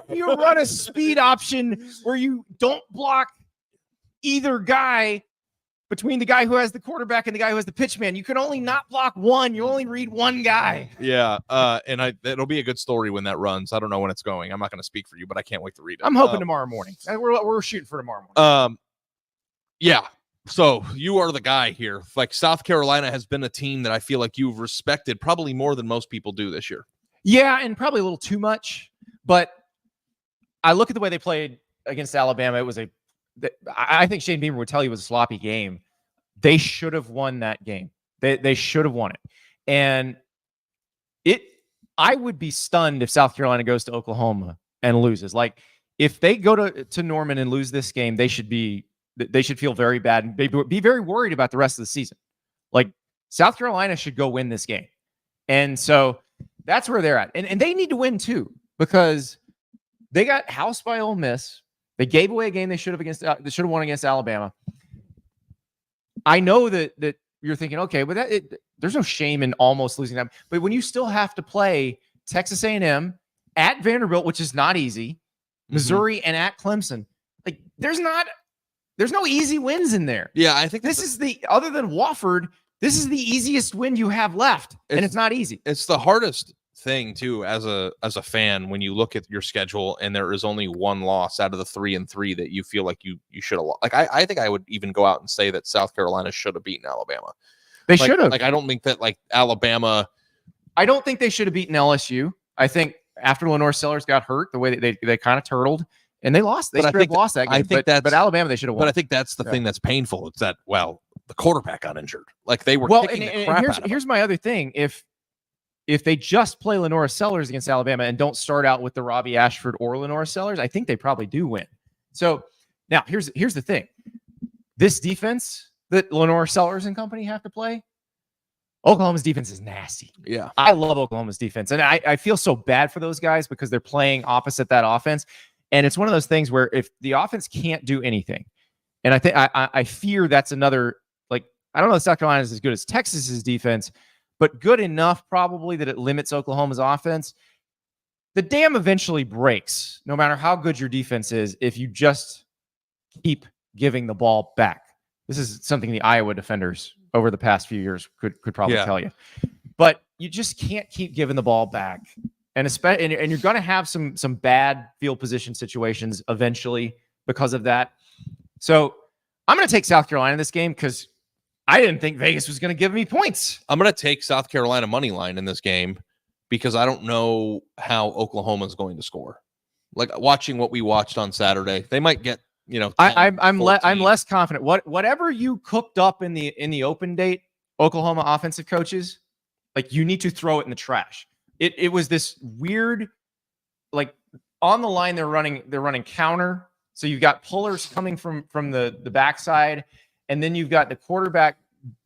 doing? You run a speed option where you don't block either guy between the guy who has the quarterback and the guy who has the pitch man. You can only not block one. You only read one guy. Yeah. And it'll be a good story when that runs. I don't know when it's going. I'm not going to speak for you, but I can't wait to read it. I'm hoping tomorrow morning. We're shooting for tomorrow morning. Yeah. So you are the guy here. Like, South Carolina has been a team that I feel like you've respected probably more than most people do this year. Yeah, and probably a little too much. But I look at the way they played against Alabama. I think Shane Beamer would tell you it was a sloppy game. They should have won that game. They should have won it. And I would be stunned if South Carolina goes to Oklahoma and loses. Like, if they go to Norman and lose this game, they should feel very bad and be very worried about the rest of the season. Like, South Carolina should go win this game. And so that's where they're at. And they need to win too, because they got housed by Ole Miss. They gave away a game they should have won against Alabama. I know that you're thinking, okay, but there's no shame in almost losing that. But when you still have to play Texas A&M at Vanderbilt, which is not easy, Missouri, and at Clemson, like, there's no easy wins in there. Yeah, I think this is other than Wofford, this is the easiest win you have left, and it's not easy. It's the hardest thing too as a fan when you look at your schedule and there is only one loss out of the 3-3 that you feel like you should have lost. Like, I think I would even go out and say that South Carolina should have beaten Alabama. They should have. Like, I don't think that, like, Alabama. I don't think they should have beaten LSU. I think after Lenore Sellers got hurt, the way that they kind of turtled and they lost. They lost that game. But Alabama, they should have won. But I think that's the thing that's painful. It's that, well, the quarterback got injured. Like, they were kicking the crap out of him. Here's my other thing. If they just play Lenore Sellers against Alabama and don't start out with the Robbie Ashford or Lenore Sellers, I think they probably do win. So now here's the thing. This defense that Lenore Sellers and company have to play, Oklahoma's defense is nasty. Yeah. I love Oklahoma's defense. And I feel so bad for those guys because they're playing opposite that offense. And it's one of those things where if the offense can't do anything, and I think I fear that's another, like, I don't know if South Carolina is as good as Texas's defense, but good enough probably that it limits Oklahoma's offense. The dam eventually breaks, no matter how good your defense is, if you just keep giving the ball back. This is something the Iowa defenders over the past few years could probably tell you. But you just can't keep giving the ball back. And you're going to have some bad field position situations eventually because of that. So I'm going to take South Carolina in this game because I didn't think Vegas was going to give me points. I'm going to take South Carolina money line in this game because I don't know how Oklahoma is going to score. Like, watching what we watched on Saturday, they might get, 10, I'm less confident. Whatever you cooked up in the open date, Oklahoma offensive coaches, like, you need to throw it in the trash. It was this weird, like, on the line they're running counter. So you've got pullers coming from the backside. And then you've got the quarterback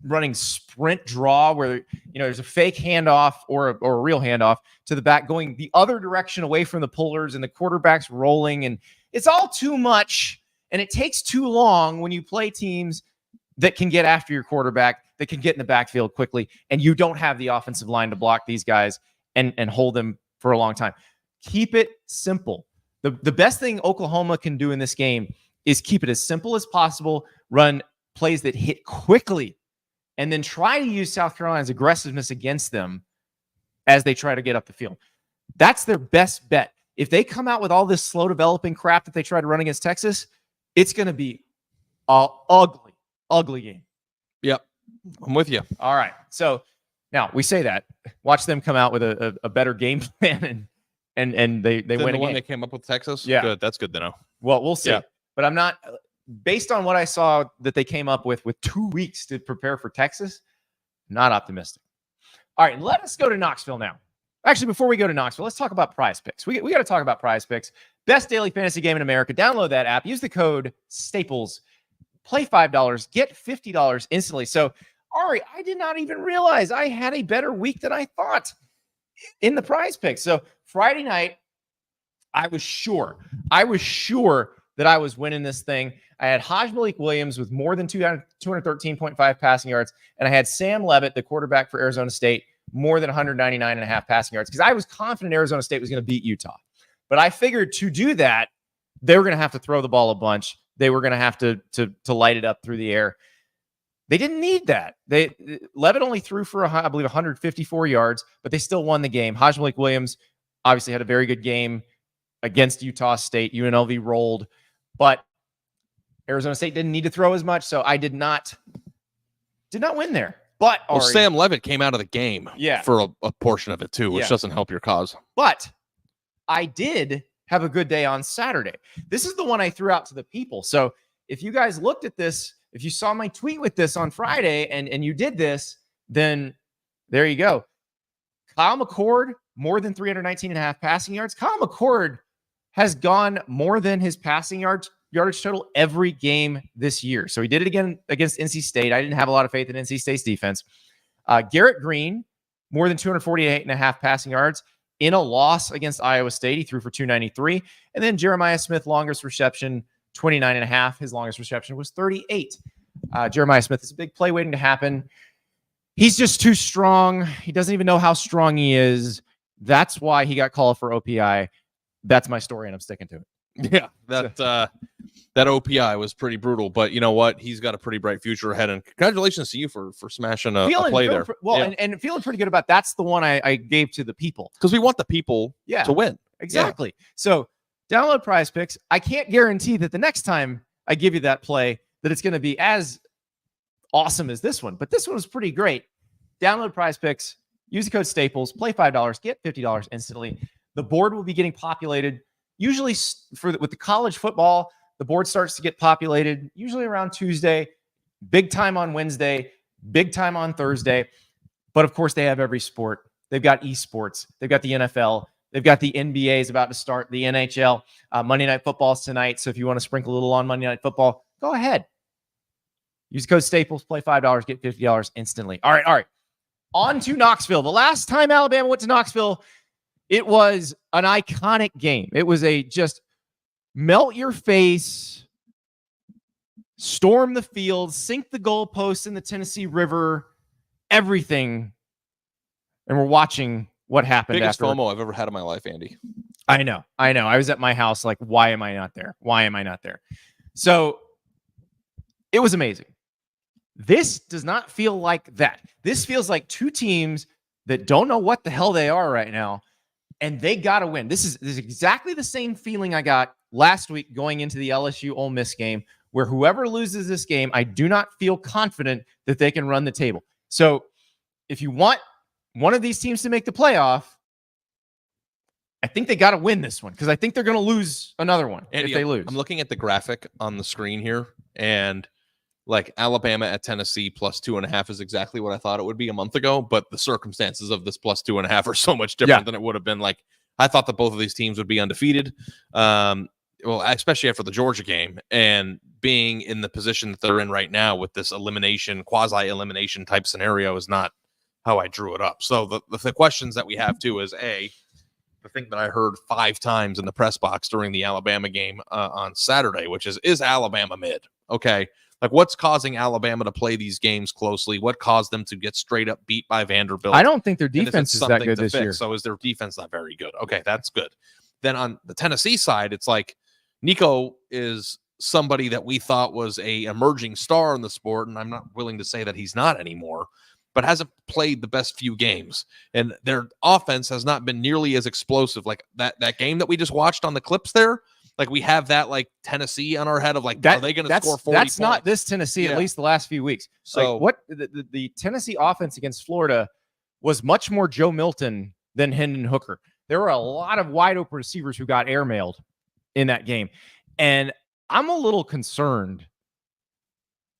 running sprint draw where, there's a fake handoff or a real handoff to the back going the other direction away from the pullers, and the quarterback's rolling. And it's all too much. And it takes too long when you play teams that can get after your quarterback, that can get in the backfield quickly, and you don't have the offensive line to block these guys and hold them for a long time. Keep it simple. The best thing Oklahoma can do in this game is keep it as simple as possible, run plays that hit quickly, and then try to use South Carolina's aggressiveness against them as they try to get up the field. That's their best bet. If they come out with all this slow developing crap that they try to run against Texas, it's going to be an ugly game. Yep. I'm with you. All right. So now we say that. Watch them come out with a better game plan and they win the one game. they came up with Texas? Yeah. Good. That's good to know. Well, we'll see. Yeah. But I'm not, based on what I saw that they came up with 2 weeks to prepare for Texas, not optimistic. All right, let us go to Knoxville now. Actually, before we go to Knoxville, let's talk about PrizePicks. We got to talk about PrizePicks. Best daily fantasy game in America. Download that app. Use the code STAPLES. Play $5. Get $50 instantly. So, Ari, I did not even realize I had a better week than I thought in the PrizePicks. So, Friday night, I was sure that I was winning this thing. I had Malik Williams with more than 213.5 passing yards, and I had Sam Levitt, the quarterback for Arizona State, more than 199.5 passing yards because I was confident Arizona State was going to beat Utah. But I figured to do that, they were going to have to throw the ball a bunch. They were going to have to light it up through the air. They didn't need that. Levitt only threw for, I believe, 154 yards, but they still won the game. Malik Williams obviously had a very good game against Utah State. UNLV rolled, but Arizona State didn't need to throw as much, so I did not win there. But well, Ari, Sam Levitt came out of the game for a portion of it too, which doesn't help your cause. But I did have a good day on Saturday. This is the one I threw out to the people. So if you guys looked at this, if you saw my tweet with this on Friday and you did this, then there you go. Kyle McCord, more than 319.5 passing yards. Kyle McCord has gone more than his passing yardage total every game this year. So he did it again against NC State. I didn't have a lot of faith in NC State's defense. Garrett Green, more than 248.5 passing yards in a loss against Iowa State. He threw for 293. And then Jeremiah Smith, longest reception, 29.5. His longest reception was 38. Jeremiah Smith is a big play waiting to happen. He's just too strong. He doesn't even know how strong he is. That's why he got called for OPI. That's my story, and I'm sticking to it. Yeah, that OPI was pretty brutal, but you know what? He's got a pretty bright future ahead, and congratulations to you for smashing a play there. And feeling pretty good about that's the one I gave to the people because we want the people to win. Exactly. Yeah. So download PrizePicks. I can't guarantee that the next time I give you that play that it's going to be as awesome as this one, but this one was pretty great. Download PrizePicks. Use the code STAPLES. Play $5. Get $50 instantly. The board will be getting populated. Usually with the college football, the board starts to get populated usually around Tuesday, big time on Wednesday, big time on Thursday. But of course, they have every sport. They've got esports. They've got the NFL. They've got the NBA is about to start, the NHL. Monday Night Football's tonight. So if you want to sprinkle a little on Monday Night Football, go ahead. Use code STAPLES, play $5, get $50 instantly. All right. On to Knoxville. The last time Alabama went to Knoxville, it was an iconic game. It was a just melt your face, storm the field, sink the goalposts in the Tennessee River, everything. And we're watching what happened. Biggest FOMO I've ever had in my life, Andy. I know. I was at my house like, why am I not there? Why am I not there? So it was amazing. This does not feel like that. This feels like two teams that don't know what the hell they are right now. And they got to win. This is exactly the same feeling I got last week going into the LSU Ole Miss game, where whoever loses this game, I do not feel confident that they can run the table. So if you want one of these teams to make the playoff, I think they got to win this one because I think they're going to lose another one if they lose. I'm looking at the graphic on the screen here, and like Alabama at Tennessee plus 2.5 is exactly what I thought it would be a month ago, but the circumstances of this plus 2.5 are so much different than it would have been. Like I thought that both of these teams would be undefeated. Well, especially after the Georgia game and being in the position that they're in right now with this quasi-elimination type scenario is not how I drew it up. So the questions that we have too is the thing that I heard 5 times in the press box during the Alabama game on Saturday, which is Alabama mid? Okay. Like, what's causing Alabama to play these games closely? What caused them to get straight up beat by Vanderbilt? I don't think their defense is that good this year. So is their defense not very good? Okay, that's good. Then on the Tennessee side, it's like Nico is somebody that we thought was a emerging star in the sport, and I'm not willing to say that he's not anymore, but hasn't played the best few games. And their offense has not been nearly as explosive. Like that game that we just watched on the clips there, like we have that like Tennessee on our head of like, are they going to score 40 That's points? not this Tennessee, at least the last few weeks. So like what the Tennessee offense against Florida was much more Joe Milton than Hendon Hooker. There were a lot of wide open receivers who got airmailed in that game. And I'm a little concerned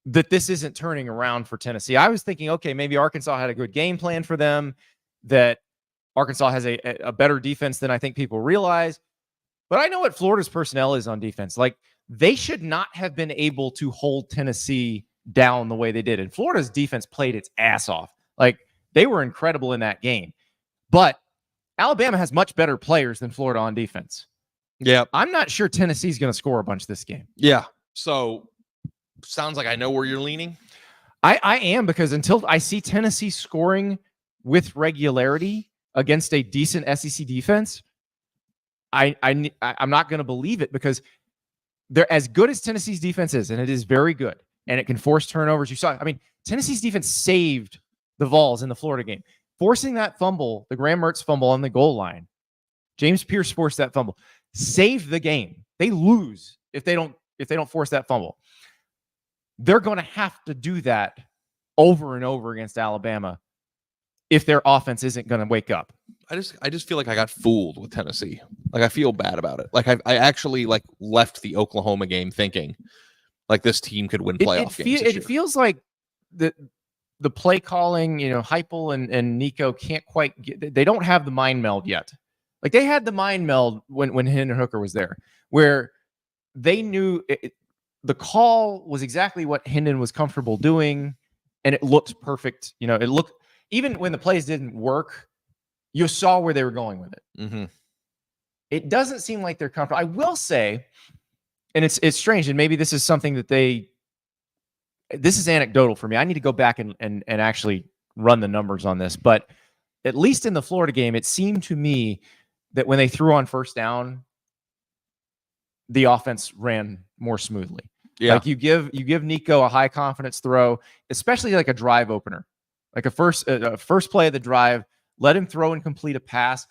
that this isn't turning around for Tennessee. I was thinking, okay, maybe Arkansas had a good game plan for them, that Arkansas has a better defense than I think people realize. But I know what Florida's personnel is on defense. Like, they should not have been able to hold Tennessee down the way they did. And Florida's defense played its ass off. Like, they were incredible in that game. But Alabama has much better players than Florida on defense. Yeah. I'm not sure Tennessee's going to score a bunch this game. Yeah. So sounds like I know where you're leaning. I am, because until I see Tennessee scoring with regularity against a decent SEC defense, I'm not going to believe it, because they're as good as Tennessee's defense is, and it is very good, and it can force turnovers. You saw, I mean, Tennessee's defense saved the Vols in the Florida game, forcing that fumble, the Graham Mertz fumble on the goal line. James Pierce forced that fumble, saved the game. They lose if they don't force that fumble. They're going to have to do that over and over against Alabama if their offense isn't going to wake up. I just feel like I got fooled with Tennessee. Like, I feel bad about it. Like, I actually like left the Oklahoma game thinking like this team could win playoff games. It feels like the play calling, Heupel and Nico can't quite get. They don't have the mind meld yet. Like, they had the mind meld when Hendon Hooker was there, where they knew the call was exactly what Hendon was comfortable doing, and it looked perfect. It looked, even when the plays didn't work, you saw where they were going with it. Mm-hmm. It doesn't seem like they're comfortable. I will say, and it's strange, and maybe this is something that this is anecdotal for me. I need to go back and actually run the numbers on this, but at least in the Florida game, it seemed to me that when they threw on first down, the offense ran more smoothly. Yeah. Like, you give Nico a high confidence throw, especially like a drive opener, like a first play of the drive, let him throw and complete a pass.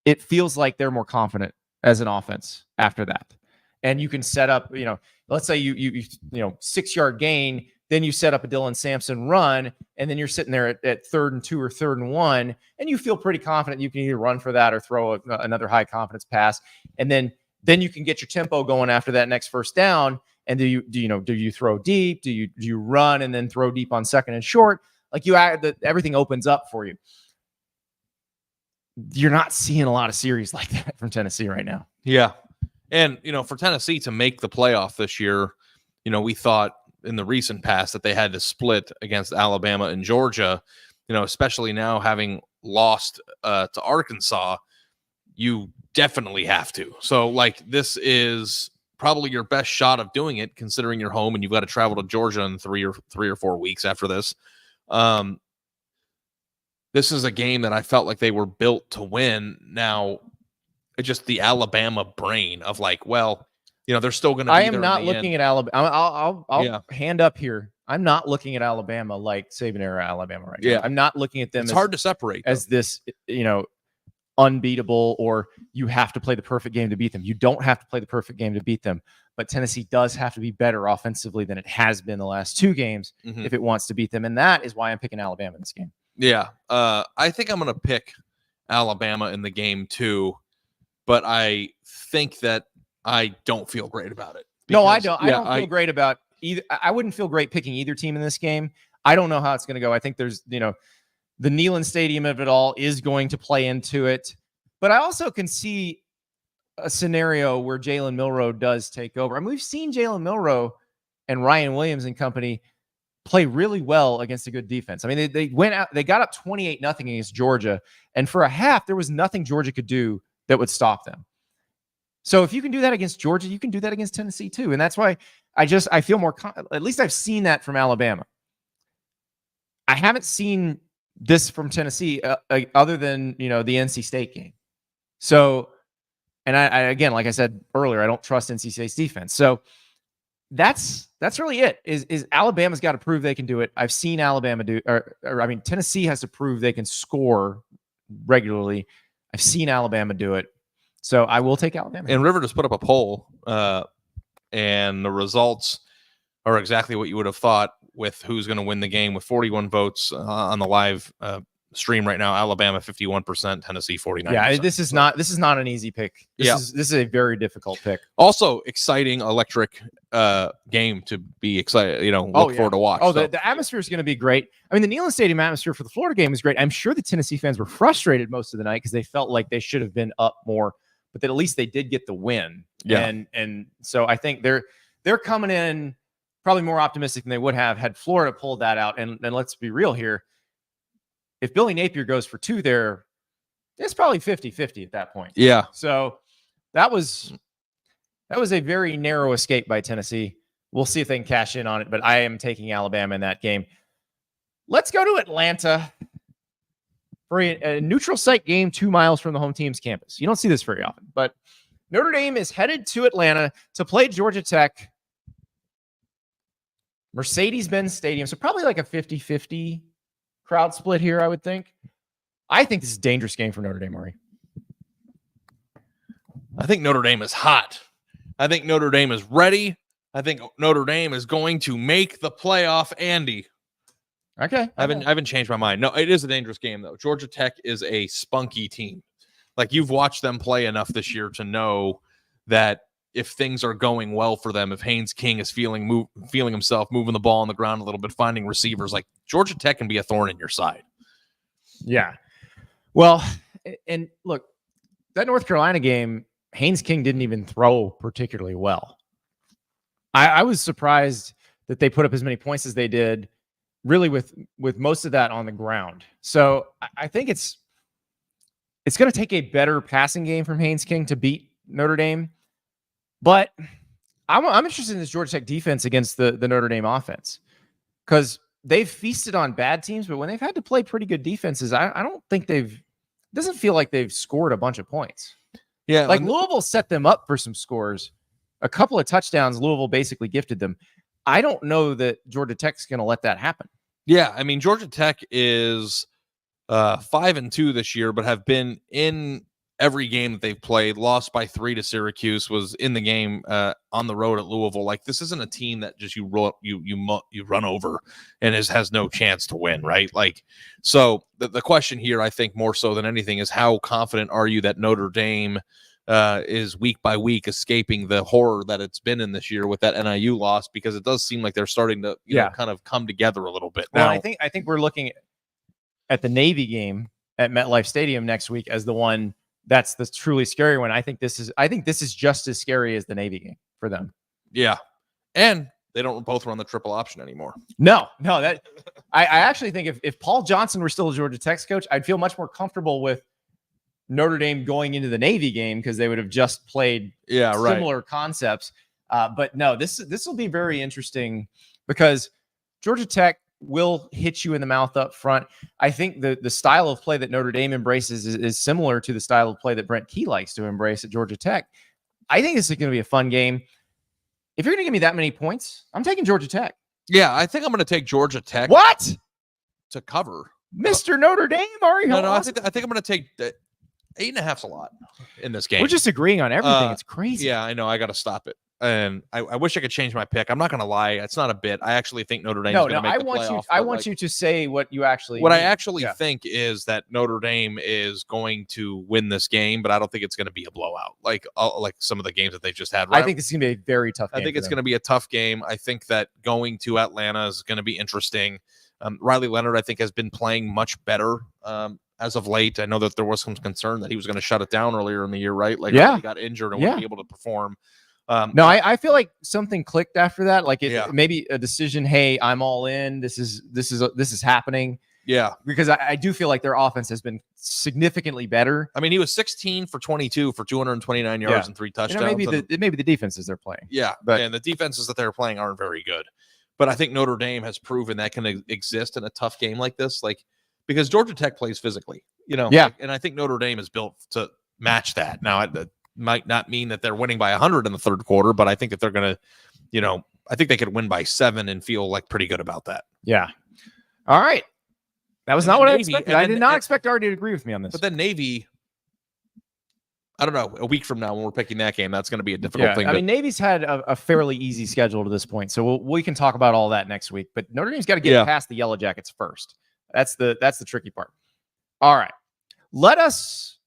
It feels like they're more confident as an offense after that. And you can set up, let's say you 6-yard gain, then you set up a Dylan Sampson run, and then you're sitting there at 3rd and 2 or 3rd and 1, and you feel pretty confident you can either run for that or throw another high confidence pass. And then you can get your tempo going after that next first down. And do you throw deep? Do you run and then throw deep on 2nd and short? Like, everything opens up for you. You're not seeing a lot of series like that from Tennessee right now. Yeah. And, for Tennessee to make the playoff this year, we thought in the recent past that they had to split against Alabama and Georgia, especially now having lost to Arkansas, you definitely have to. So, like, this is probably your best shot of doing it, considering you're home and you've got to travel to Georgia in 3 or 4 weeks after this. This is a game that I felt like they were built to win. Now, it's just the Alabama brain of like, well, they're still going to be I am not looking at Alabama. I'll hand up here. I'm not looking at Alabama like Saban era Alabama right now. I'm not looking at them. It's hard to separate as this, unbeatable, or you have to play the perfect game to beat them. You don't have to play the perfect game to beat them, but Tennessee does have to be better offensively than it has been the last 2 games if it wants to beat them. And that is why I'm picking Alabama in this game. Yeah. I think I'm going to pick Alabama in the game too, but I think that I don't feel great about it. No, I don't. I don't feel great about either. I wouldn't feel great picking either team in this game. I don't know how it's going to go. I think there's, the Neyland Stadium of it all is going to play into it. But I also can see a scenario where Jalen Milroe does take over. I mean, we've seen Jalen Milroe and Ryan Williams and company play really well against a good defense. I mean, they went out, they got up 28-0 against Georgia, and for a half, there was nothing Georgia could do that would stop them. So if you can do that against Georgia, you can do that against Tennessee too. And that's why I feel more, at least I've seen that from Alabama. I haven't seen this from Tennessee other than, the NC State game. So And I again, like I said earlier, I don't trust NC State's defense. So that's really it. Is Alabama's got to prove they can do it. I've seen Alabama do, or I mean, Tennessee has to prove they can score regularly. I've seen Alabama do it. So I will take Alabama. And River just put up a poll, and the results are exactly what you would have thought with who's going to win the game, with 41 votes on the live stream right now. Alabama 51%, Tennessee 49%. Yeah, this is not an easy pick. This is a very difficult pick. Also exciting, electric game to be excited, look forward to watch. The atmosphere is going to be great. I mean, the Neyland Stadium atmosphere for the Florida game is great. I'm sure the Tennessee fans were frustrated most of the night because they felt like they should have been up more, but that at least they did get the win. Yeah. And so I think they're coming in probably more optimistic than they would have had Florida pulled that out. And let's be real here. If Billy Napier goes for 2 there, it's probably 50-50 at that point. Yeah. So that was a very narrow escape by Tennessee. We'll see if they can cash in on it, but I am taking Alabama in that game. Let's go to Atlanta for a neutral site game 2 miles from the home team's campus. You don't see this very often, but Notre Dame is headed to Atlanta to play Georgia Tech. Mercedes-Benz Stadium, so probably like a 50-50 crowd split here, I would think. I think this is a dangerous game for Notre Dame, Murray. I think Notre Dame is hot. I think Notre Dame is ready. I think Notre Dame is going to make the playoff, Andy. Okay. I haven't changed my mind. No, it is a dangerous game, though. Georgia Tech is a spunky team. Like, you've watched them play enough this year to know that if things are going well for them, if Haynes King is feeling himself, moving the ball on the ground a little bit, finding receivers, like, Georgia Tech can be a thorn in your side. Yeah. Well, and look, that North Carolina game, Haynes King didn't even throw particularly well. I was surprised that they put up as many points as they did, really with most of that on the ground. So I think it's going to take a better passing game from Haynes King to beat Notre Dame. But I'm interested in this Georgia Tech defense against the Notre Dame offense, because they've feasted on bad teams, but when they've had to play pretty good defenses, I don't think it doesn't feel like they've scored a bunch of points. Yeah. Like, Louisville set them up for some scores. A couple of touchdowns, Louisville basically gifted them. I don't know that Georgia Tech's going to let that happen. Yeah. I mean, Georgia Tech is 5-2 this year, but have been in every game that they've played. Lost by 3 to Syracuse, was in the game on the road at Louisville. Like, this isn't a team that just you run over and has no chance to win, right? Like, so the question here, I think more so than anything, is how confident are you that Notre Dame is week by week escaping the horror that it's been in this year with that NIU loss? Because it does seem like they're starting to kind of come together a little bit now. Well, I think we're looking at the Navy game at MetLife Stadium next week as the one that's the truly scary one. I think this is just as scary as the Navy game for them. Yeah. And they don't both run the triple option anymore. No, that I actually think if Paul Johnson were still a Georgia Tech's coach, I'd feel much more comfortable with Notre Dame going into the Navy game, because they would have just played similar concepts. But no, this will be very interesting, because Georgia Tech will hit you in the mouth up front. I think the style of play that Notre Dame embraces is similar to the style of play that Brent Key likes to embrace at Georgia Tech. I think this is going to be a fun game. If you're going to give me that many points, I'm taking Georgia Tech. Yeah, I think I'm going to take Georgia Tech. What? To cover. Mr. Notre Dame, Ari? No, I think I'm going to take 8.5's a lot in this game. We're just agreeing on everything. It's crazy. Yeah, I know. I got to stop it. And I wish I could change my pick. I'm not going to lie. It's not a bit. I actually think Notre Dame is going to make the playoff. I want you to say what you actually What I actually think is that Notre Dame is going to win this game, but I don't think it's going to be a blowout like some of the games that they've just had. Right? I think this is going to be a very tough game. I think it's going to be a tough game. I think that going to Atlanta is going to be interesting. Riley Leonard, I think, has been playing much better as of late. I know that there was some concern that he was going to shut it down earlier in the year, right? Like, he got injured and wouldn't be able to perform. No, I feel like something clicked after that. Like maybe a decision. Hey, I'm all in. This is happening. Yeah, because I do feel like their offense has been significantly better. I mean, he was 16 for 22 for 229 yards and 3 touchdowns. Maybe the defenses they're playing. Yeah, and the defenses that they're playing aren't very good. But I think Notre Dame has proven that can exist in a tough game like this, like because Georgia Tech plays physically, and I think Notre Dame is built to match that. Now, might not mean that they're winning by 100 in the third quarter, but I think that they're going to, I think they could win by 7 and feel like pretty good about that. Yeah. All right. That was And not what I Navy- expected. and I then- did not expect Artie to agree with me on this. But then Navy, I don't know, a week from now when we're picking that game, that's going to be a difficult thing. I mean, Navy's had a fairly easy schedule to this point, so we can talk about all that next week. But Notre Dame's got to get past the Yellow Jackets first. That's the tricky part. All right, let us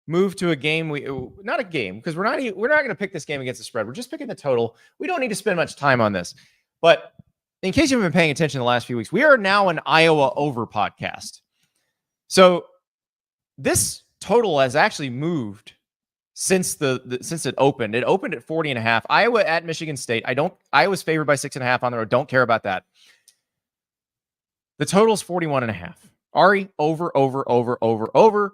move to a game. Not a game, because we're not going to pick this game against the spread. We're just picking the total. We don't need to spend much time on this. But in case you haven't been paying attention the last few weeks, we are now an Iowa over podcast. So this total has actually moved since since it opened. It opened at 40.5. Iowa at Michigan State. Iowa's favored by 6.5 on the road. Don't care about that. The total's 41.5. Ari, over.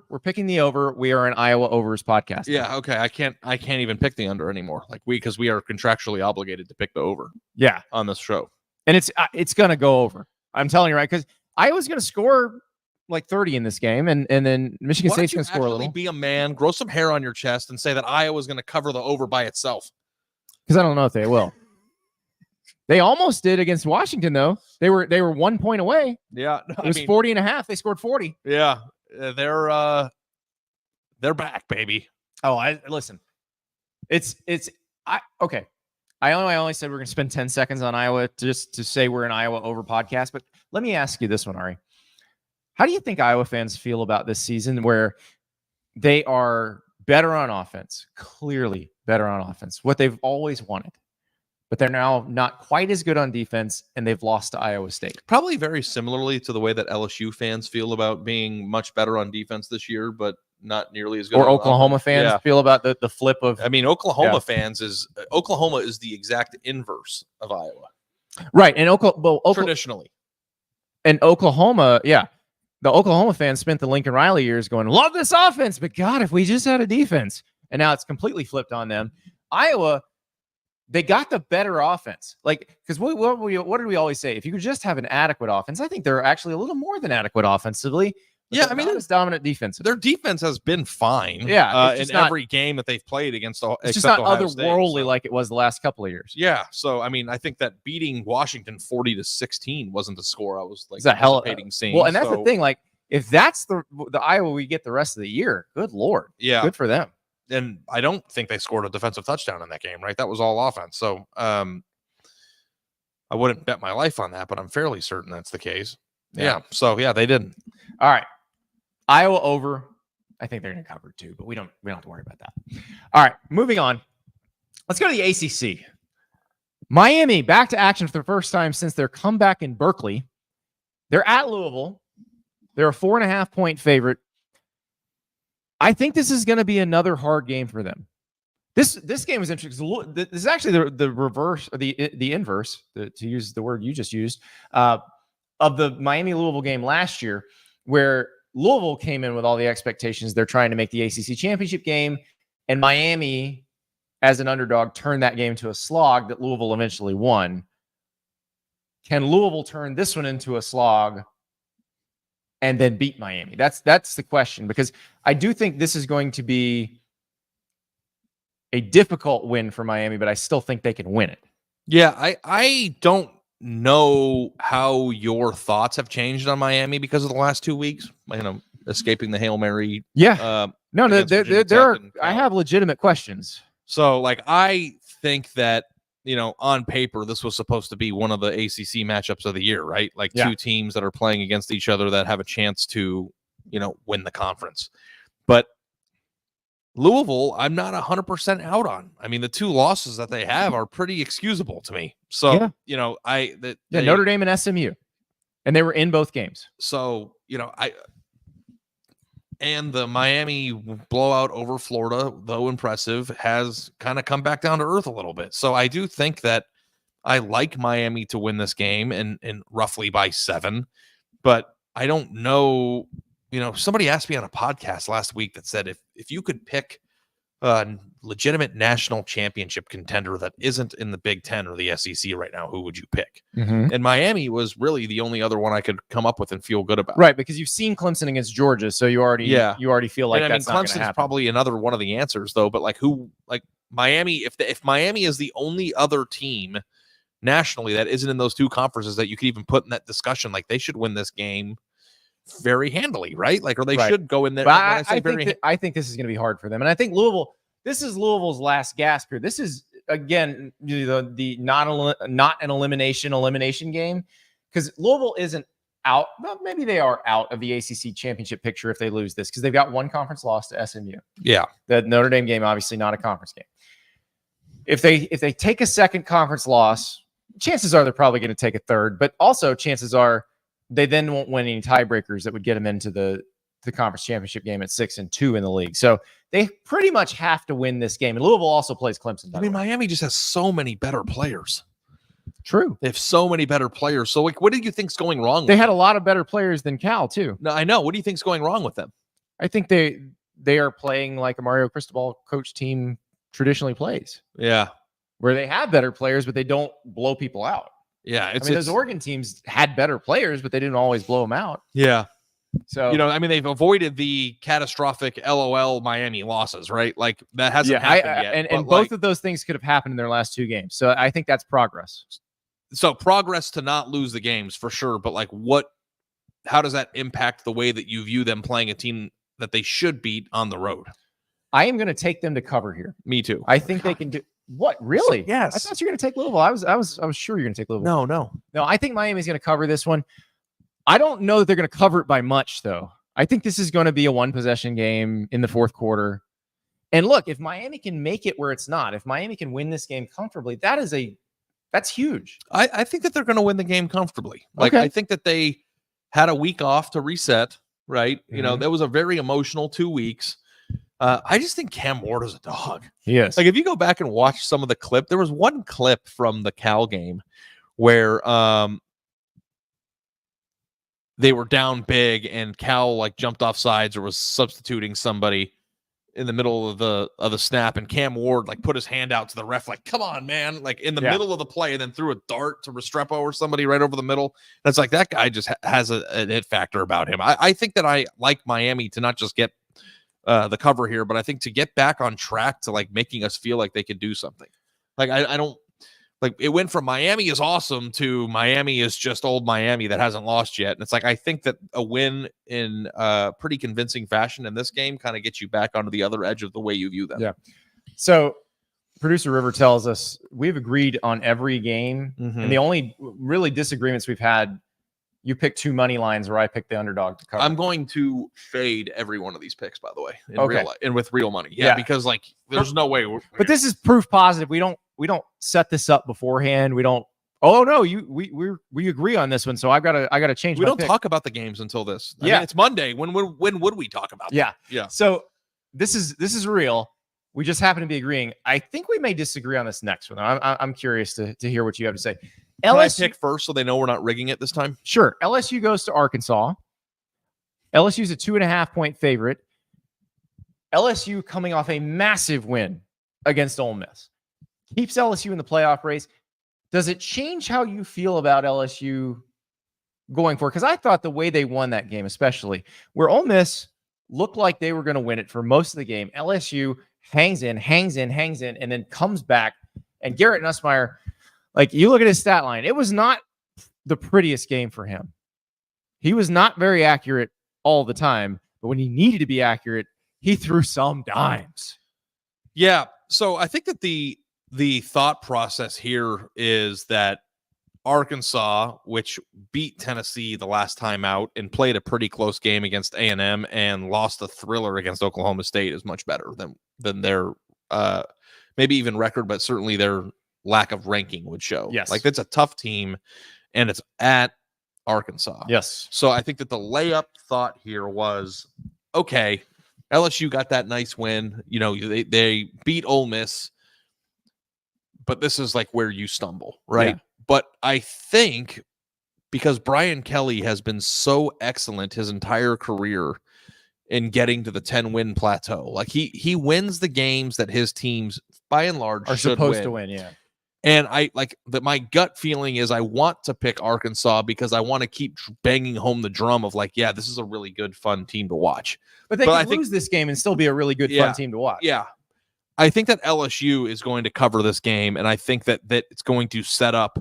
We're picking the over. We are an Iowa overs podcast. Yeah, okay. I can't even pick the under anymore. Because we are contractually obligated to pick the over. Yeah, on this show. And it's gonna go over. I'm telling you, right? Because Iowa's gonna score like 30 in this game, and then Michigan State's gonna score a little. Be a man, grow some hair on your chest, and say that Iowa's gonna cover the over by itself. Because I don't know if they will. They almost did against Washington, though. They were 1 point away. Yeah, it was 40.5. They scored 40. Yeah, they're back, baby. Oh, listen. Okay. I only said we're going to spend 10 seconds on Iowa just to say we're an Iowa over podcast. But let me ask you this one, Ari. How do you think Iowa fans feel about this season where they are better on offense, clearly better on offense, what they've always wanted, but they're now not quite as good on defense, and they've lost to Iowa State? Probably very similarly to the way that LSU fans feel about being much better on defense this year, but not nearly as good. Or Oklahoma fans feel about the flip of. I mean, Oklahoma is the exact inverse of Iowa, right? And Oklahoma traditionally, and Oklahoma, the Oklahoma fans spent the Lincoln Riley years going, "Love this offense, but God, if we just had a defense," and now it's completely flipped on them. Iowa, they got the better offense, because what did we always say? If you could just have an adequate offense, I think they're actually a little more than adequate offensively. Yeah, I mean, it's dominant defense. Their defense has been fine. Yeah, in every game that they've played against. It's just not otherworldly like it was the last couple of years. Yeah, so I mean, I think that beating Washington 40-16 wasn't the score I was anticipating seeing. Well, and that's the thing. If that's the Iowa we get the rest of the year, good Lord, good for them. And I don't think they scored a defensive touchdown in that game, right? That was all offense. So I wouldn't bet my life on that, but I'm fairly certain that's the case. Yeah. So they didn't. All right. Iowa over. I think they're going to cover too, but we don't have to worry about that. All right. Moving on. Let's go to the ACC. Miami back to action for the first time since their comeback in Berkeley. They're at Louisville. They're a 4.5 point favorite. I think this is going to be another hard game for them. This game was interesting. This is actually the reverse, or the inverse, to use the word you just used, of the Miami-Louisville game last year, where Louisville came in with all the expectations. They're trying to make the ACC championship game, and Miami, as an underdog, turned that game to a slog that Louisville eventually won. Can Louisville turn this one into a slog and then beat Miami? That's the question, because I do think this is going to be a difficult win for Miami, but I still think they can win it. Yeah, I don't know how your thoughts have changed on Miami because of the last 2 weeks. Escaping the Hail Mary. Yeah. There are. I have legitimate questions. So, I think that, on paper, this was supposed to be one of the ACC matchups of the year, right? Two teams that are playing against each other that have a chance to, win the conference. But Louisville, I'm not 100% out on. I mean, the 2 losses that they have are pretty excusable to me. So, Notre Dame and SMU, and they were in both games. So, and the Miami blowout over Florida, though impressive, has kind of come back down to earth a little bit. So I do think that I like Miami to win this game and roughly by 7, but I don't know. Somebody asked me on a podcast last week that said if you could pick legitimate national championship contender that isn't in the Big Ten or the SEC right now, who would you pick? Mm-hmm. And Miami was really the only other one I could come up with and feel good about. Right, because you've seen Clemson against Georgia, so you already feel like and that's not going to Clemson's happen. probably another one of the answers, though. But like Miami, if Miami is the only other team nationally that isn't in those two conferences that you could even put in that discussion, like they should win this game very handily, right? Like, or they should go in there. But I think this is going to be hard for them, and I think Louisville. This is Louisville's last gasp here. This is again the not an elimination game, because Louisville isn't out. Well, maybe they are out of the ACC championship picture if they lose this, because they've got one conference loss to SMU. Yeah, the Notre Dame game, obviously not a conference game. If they take a second conference loss, chances are they're probably going to take a third, but also chances are they then won't win any tiebreakers that would get them into the conference championship game at 6-2 in the league. So they pretty much have to win this game. And Louisville also plays Clemson. I mean, Miami just has so many better players. True. They have so many better players. So like, what do you think's going wrong? They had a lot of better players than Cal too. No, I know. What do you think's going wrong with them? I think they are playing like a Mario Cristobal coach team traditionally plays. Yeah. Where they have better players, but they don't blow people out. Yeah. Those Oregon teams had better players, but they didn't always blow them out. Yeah. So, they've avoided the catastrophic LOL Miami losses, right? Like that hasn't happened yet. And both of those things could have happened in their last two games. So I think that's progress. So progress to not lose the games for sure. But like how does that impact the way that you view them playing a team that they should beat on the road? I am going to take them to cover here. Me too. I think they can do. What, really? Yes. I thought you were going to take Louisville. I was sure you're going to take Louisville. No. I think Miami's going to cover this one. I don't know that they're going to cover it by much, though. I think this is going to be a one-possession game in the fourth quarter. And look, if Miami can make it where it's not, if Miami can win this game comfortably, that's huge. I think that they're going to win the game comfortably. Like, I think that they had a week off to reset, right? Mm-hmm. That was a very emotional 2 weeks. I just think Cam Ward is a dog. Yes. Like, if you go back and watch some of the clip, there was one clip from the Cal game where they were down big and Cal like jumped off sides or was substituting somebody in the middle of the snap, and Cam Ward like put his hand out to the ref like, come on, man, like in the middle of the play, and then threw a dart to Restrepo or somebody right over the middle. And it's like that guy just has an it factor about him. I think that I like Miami to not just get the cover here, but I think to get back on track to like making us feel like they could do something. Like I don't like it went from Miami is awesome to Miami is just old Miami that hasn't lost yet. And it's like, I think that a win in pretty convincing fashion in this game kind of gets you back onto the other edge of the way you view them. Yeah. So producer River tells us we've agreed on every game. Mm-hmm. And the only really disagreements we've had, you pick two money lines where I pick the underdog to cover. I'm going to fade every one of these picks, by the way, in real life and with real money. Yeah. Because like there's no way. But this is proof positive. We don't set this up beforehand. We don't. Oh no, we agree on this one. So I gotta change. We don't talk about the games until this. I mean, it's Monday. When would we talk about them? Yeah. So this is real. We just happen to be agreeing. I think we may disagree on this next one. I'm curious to hear what you have to say. Can I pick first so they know we're not rigging it this time? Sure. LSU goes to Arkansas. LSU's a 2.5-point favorite. LSU coming off a massive win against Ole Miss. Keeps LSU in the playoff race. Does it change how you feel about LSU going forward? Because I thought the way they won that game, especially where Ole Miss looked like they were going to win it for most of the game, LSU hangs in, and then comes back. And Garrett Nussmeier, like you look at his stat line, it was not the prettiest game for him. He was not very accurate all the time, but when he needed to be accurate, he threw some dimes. Yeah. So I think that the thought process here is that Arkansas, which beat Tennessee the last time out and played a pretty close game against A&M and lost a thriller against Oklahoma State, is much better than their maybe even record, but certainly their lack of ranking would show. Yes. Like it's a tough team and it's at Arkansas. Yes. So I think that the layup thought here was, okay, LSU got that nice win. They beat Ole Miss, but this is like where you stumble, right? Yeah. But I think because Brian Kelly has been so excellent his entire career in getting to the 10-win plateau. Like he wins the games that his teams by and large Are should supposed win. to win, yeah. And I like that. My gut feeling is I want to pick Arkansas because I want to keep banging home the drum of like, yeah, this is a really good, fun team to watch. But they could lose this game and still be a really good, fun team to watch. Yeah. I think that LSU is going to cover this game, and I think that it's going to set up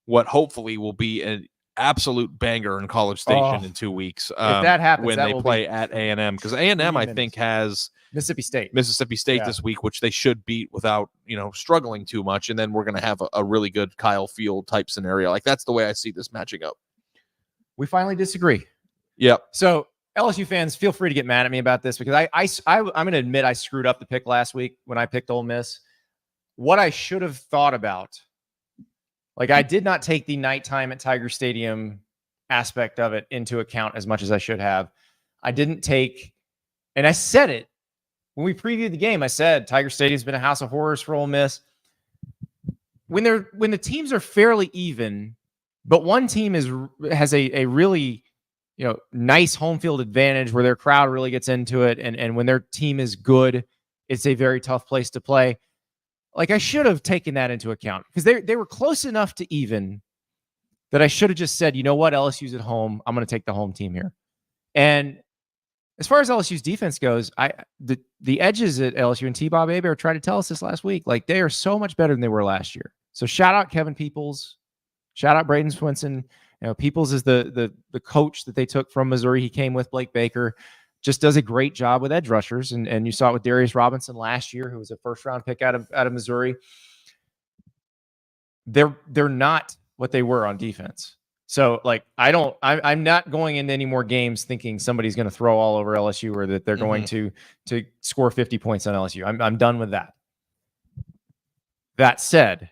what hopefully will be an absolute banger in College Station in 2 weeks. If that happens, when they play at A&M, because A&M I think has Mississippi State this week, which they should beat without struggling too much, and then we're going to have a really good Kyle Field type scenario. Like that's the way I see this matching up. We finally disagree. Yep. So LSU fans, feel free to get mad at me about this because I'm going to admit I screwed up the pick last week when I picked Ole Miss. What I should have thought about, like I did not take the nighttime at Tiger Stadium aspect of it into account as much as I should have. I didn't take, and I said it when we previewed the game. I said Tiger Stadium's been a house of horrors for Ole Miss. When the teams are fairly even, but one team has a really nice home field advantage where their crowd really gets into it. And when their team is good, it's a very tough place to play. Like I should have taken that into account because they were close enough to even that I should have just said, you know what, LSU's at home. I'm going to take the home team here. And as far as LSU's defense goes, the edges at LSU and T-Bob Abear tried to tell us this last week. Like they are so much better than they were last year. So shout out Kevin Peoples, shout out Braden Swinson. Peoples is the coach that they took from Missouri. He came with Blake Baker, just does a great job with edge rushers. And you saw it with Darius Robinson last year, who was a first-round pick out of Missouri. They're not what they were on defense. So, like, I'm not going into any more games thinking somebody's going to throw all over LSU or that they're going to score 50 points on LSU. I'm done with that. That said,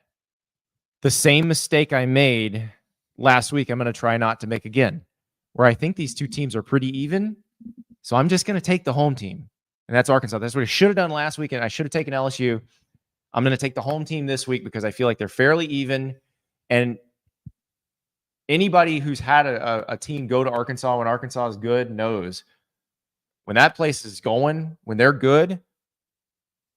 the same mistake I made last week, I'm going to try not to make again, where I think these two teams are pretty even. So I'm just going to take the home team, and that's Arkansas. That's what I should have done last week, and I should have taken LSU. I'm going to take the home team this week because I feel like they're fairly even. And anybody who's had a team go to Arkansas when Arkansas is good knows when that place is going, when they're good,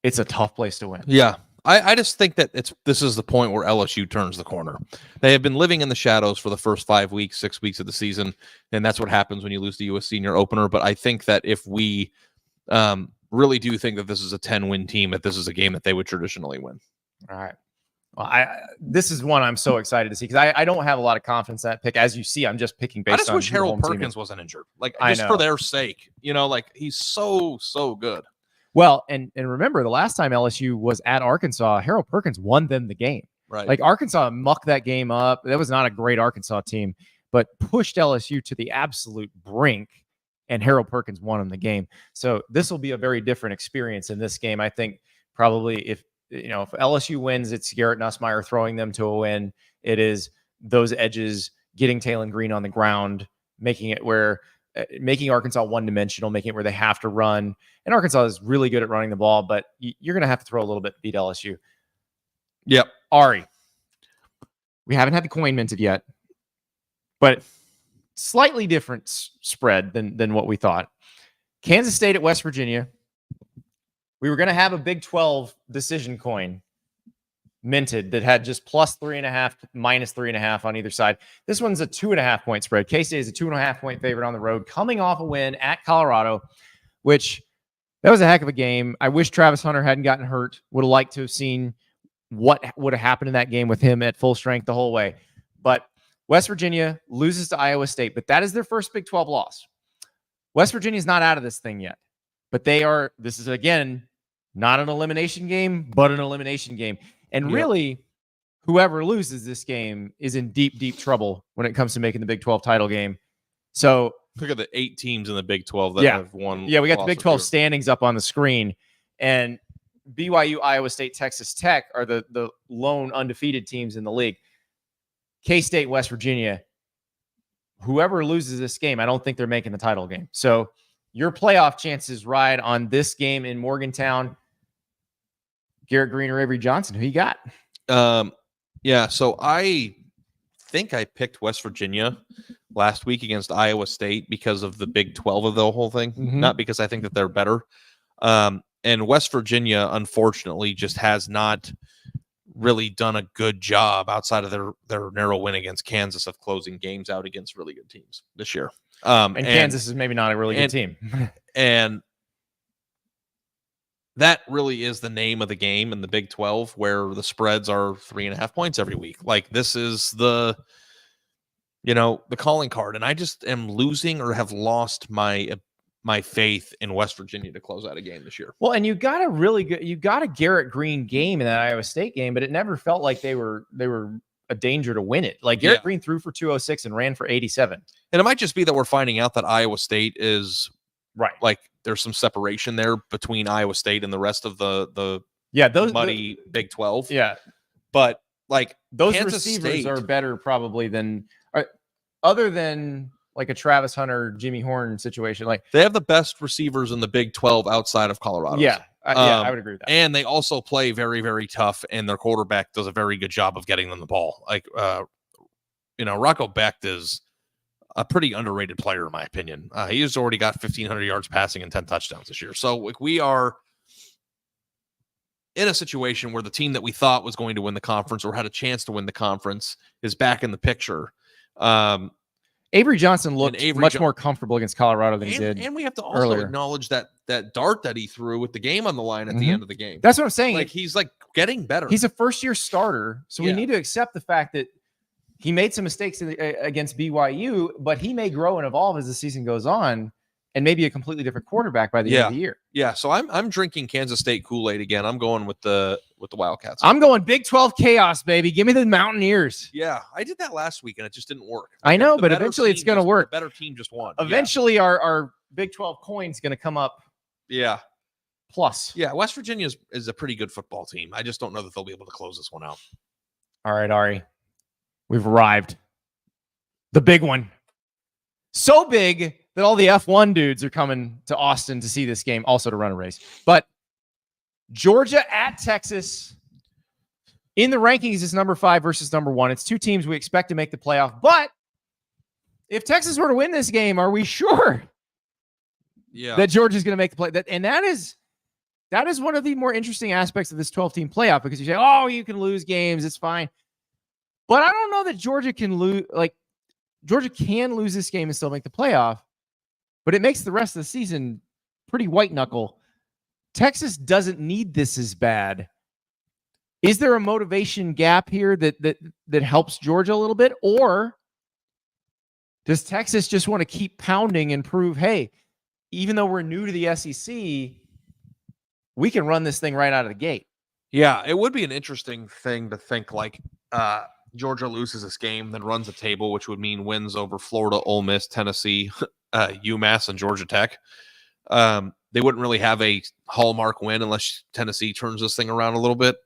it's a tough place to win. Yeah. I just think that this is the point where LSU turns the corner. They have been living in the shadows for the first 5 weeks, 6 weeks of the season, and that's what happens when you lose the U.S. Senior opener. But I think that if we really do think that this is a 10-win team, that this is a game that they would traditionally win. All right. Well, this is one I'm so excited to see because I don't have a lot of confidence in that pick. As you see, I'm just picking based on. I just wish Harold Perkins wasn't injured, like just for their sake. Like he's so good. Well, and remember the last time LSU was at Arkansas, Harold Perkins won them the game. Right. Like Arkansas mucked that game up. That was not a great Arkansas team, but pushed LSU to the absolute brink, and Harold Perkins won them the game. So this will be a very different experience in this game. I think probably if LSU wins, it's Garrett Nussmeier throwing them to a win. It is those edges getting Talon Green on the ground, making Arkansas one-dimensional, making it where they have to run. And Arkansas is really good at running the ball, but you're going to have to throw a little bit to beat LSU. Yep. Ari, we haven't had the coin minted yet, but slightly different spread than what we thought. Kansas State at West Virginia. We were going to have a Big 12 decision coin minted that had just plus 3.5, minus 3.5 on either side. This one's a 2.5 point spread. K-State is a 2.5 point favorite on the road, coming off a win at Colorado, which that was a heck of a game. I wish Travis Hunter hadn't gotten hurt. Would have liked to have seen what would have happened in that game with him at full strength the whole way. But West Virginia loses to Iowa State, but that is their first Big 12 loss. West Virginia's not out of this thing yet, but this is, again, not an elimination game, but an elimination game. And really, whoever loses this game is in deep, deep trouble when it comes to making the Big 12 title game. So look at the 8 teams in the Big 12 that have won. Yeah, we got the Big 12 standings up on the screen. And BYU, Iowa State, Texas Tech are the lone undefeated teams in the league. K-State, West Virginia, whoever loses this game, I don't think they're making the title game. So your playoff chances ride on this game in Morgantown. Garrett Green or Avery Johnson, who you got? So I think I picked West Virginia last week against Iowa State because of the Big 12 of the whole thing, not because I think that they're better. And West Virginia, unfortunately, just has not really done a good job outside of their narrow win against Kansas of closing games out against really good teams this year. And Kansas is maybe not a really good team. And that really is the name of the game in the Big 12, where the spreads are 3.5 points every week. Like, this is the calling card. And I just am losing or have lost my faith in West Virginia to close out a game this year. Well, and you got a Garrett Green game in that Iowa State game, but it never felt like they were a danger to win it. Like, Garrett Green threw for 206 and ran for 87. And it might just be that we're finding out that Iowa State is right. Like, there's some separation there between Iowa State and the rest of the muddy Big 12. Yeah. But like, those Kansas receivers State are better probably than other than like a Travis Hunter, Jimmy Horn situation. Like, they have the best receivers in the Big 12 outside of Colorado. Yeah. I would agree with that. And they also play very, very tough, and their quarterback does a very good job of getting them the ball. Like, Rocco Becht is a pretty underrated player, in my opinion. He has already got 1,500 yards passing and 10 touchdowns this year. So, like, we are in a situation where the team that we thought was going to win the conference or had a chance to win the conference is back in the picture. Avery Johnson looked much more comfortable against Colorado than he did. And we have to also earlier. acknowledge that dart that he threw with the game on the line at the end of the game. That's what I'm saying. Like, he's like getting better. He's a first-year starter, so we need to accept the fact that he made some mistakes against BYU, but he may grow and evolve as the season goes on, and maybe a completely different quarterback by the end of the year. Yeah, so I'm drinking Kansas State Kool-Aid again. I'm going with the Wildcats. I'm going Big 12 chaos, baby. Give me the Mountaineers. Yeah, I did that last week, and it just didn't work. I know, but eventually it's going to work. The better team just won. Eventually our Big 12 coin's going to come up. Yeah. Plus. Yeah, West Virginia is a pretty good football team. I just don't know that they'll be able to close this one out. All right, Ari. We've arrived. The big one. So big that all the F1 dudes are coming to Austin to see this game, also to run a race. But Georgia at Texas. In the rankings, it's number 5 versus number 1. It's two teams we expect to make the playoff. But if Texas were to win this game, are we sure that Georgia's going to make the play? And that is one of the more interesting aspects of this 12-team playoff, because you say, oh, you can lose games. It's fine. But I don't know that Georgia can lose. Like, Georgia can lose this game and still make the playoff, but it makes the rest of the season pretty white knuckle. Texas doesn't need this as bad. Is there a motivation gap here that helps Georgia a little bit, or does Texas just want to keep pounding and prove, hey, even though we're new to the SEC, we can run this thing right out of the gate? Yeah, it would be an interesting thing to think, like, Georgia loses this game, then runs the table, which would mean wins over Florida, Ole Miss, Tennessee, UMass, and Georgia Tech. They wouldn't really have a hallmark win unless Tennessee turns this thing around a little bit.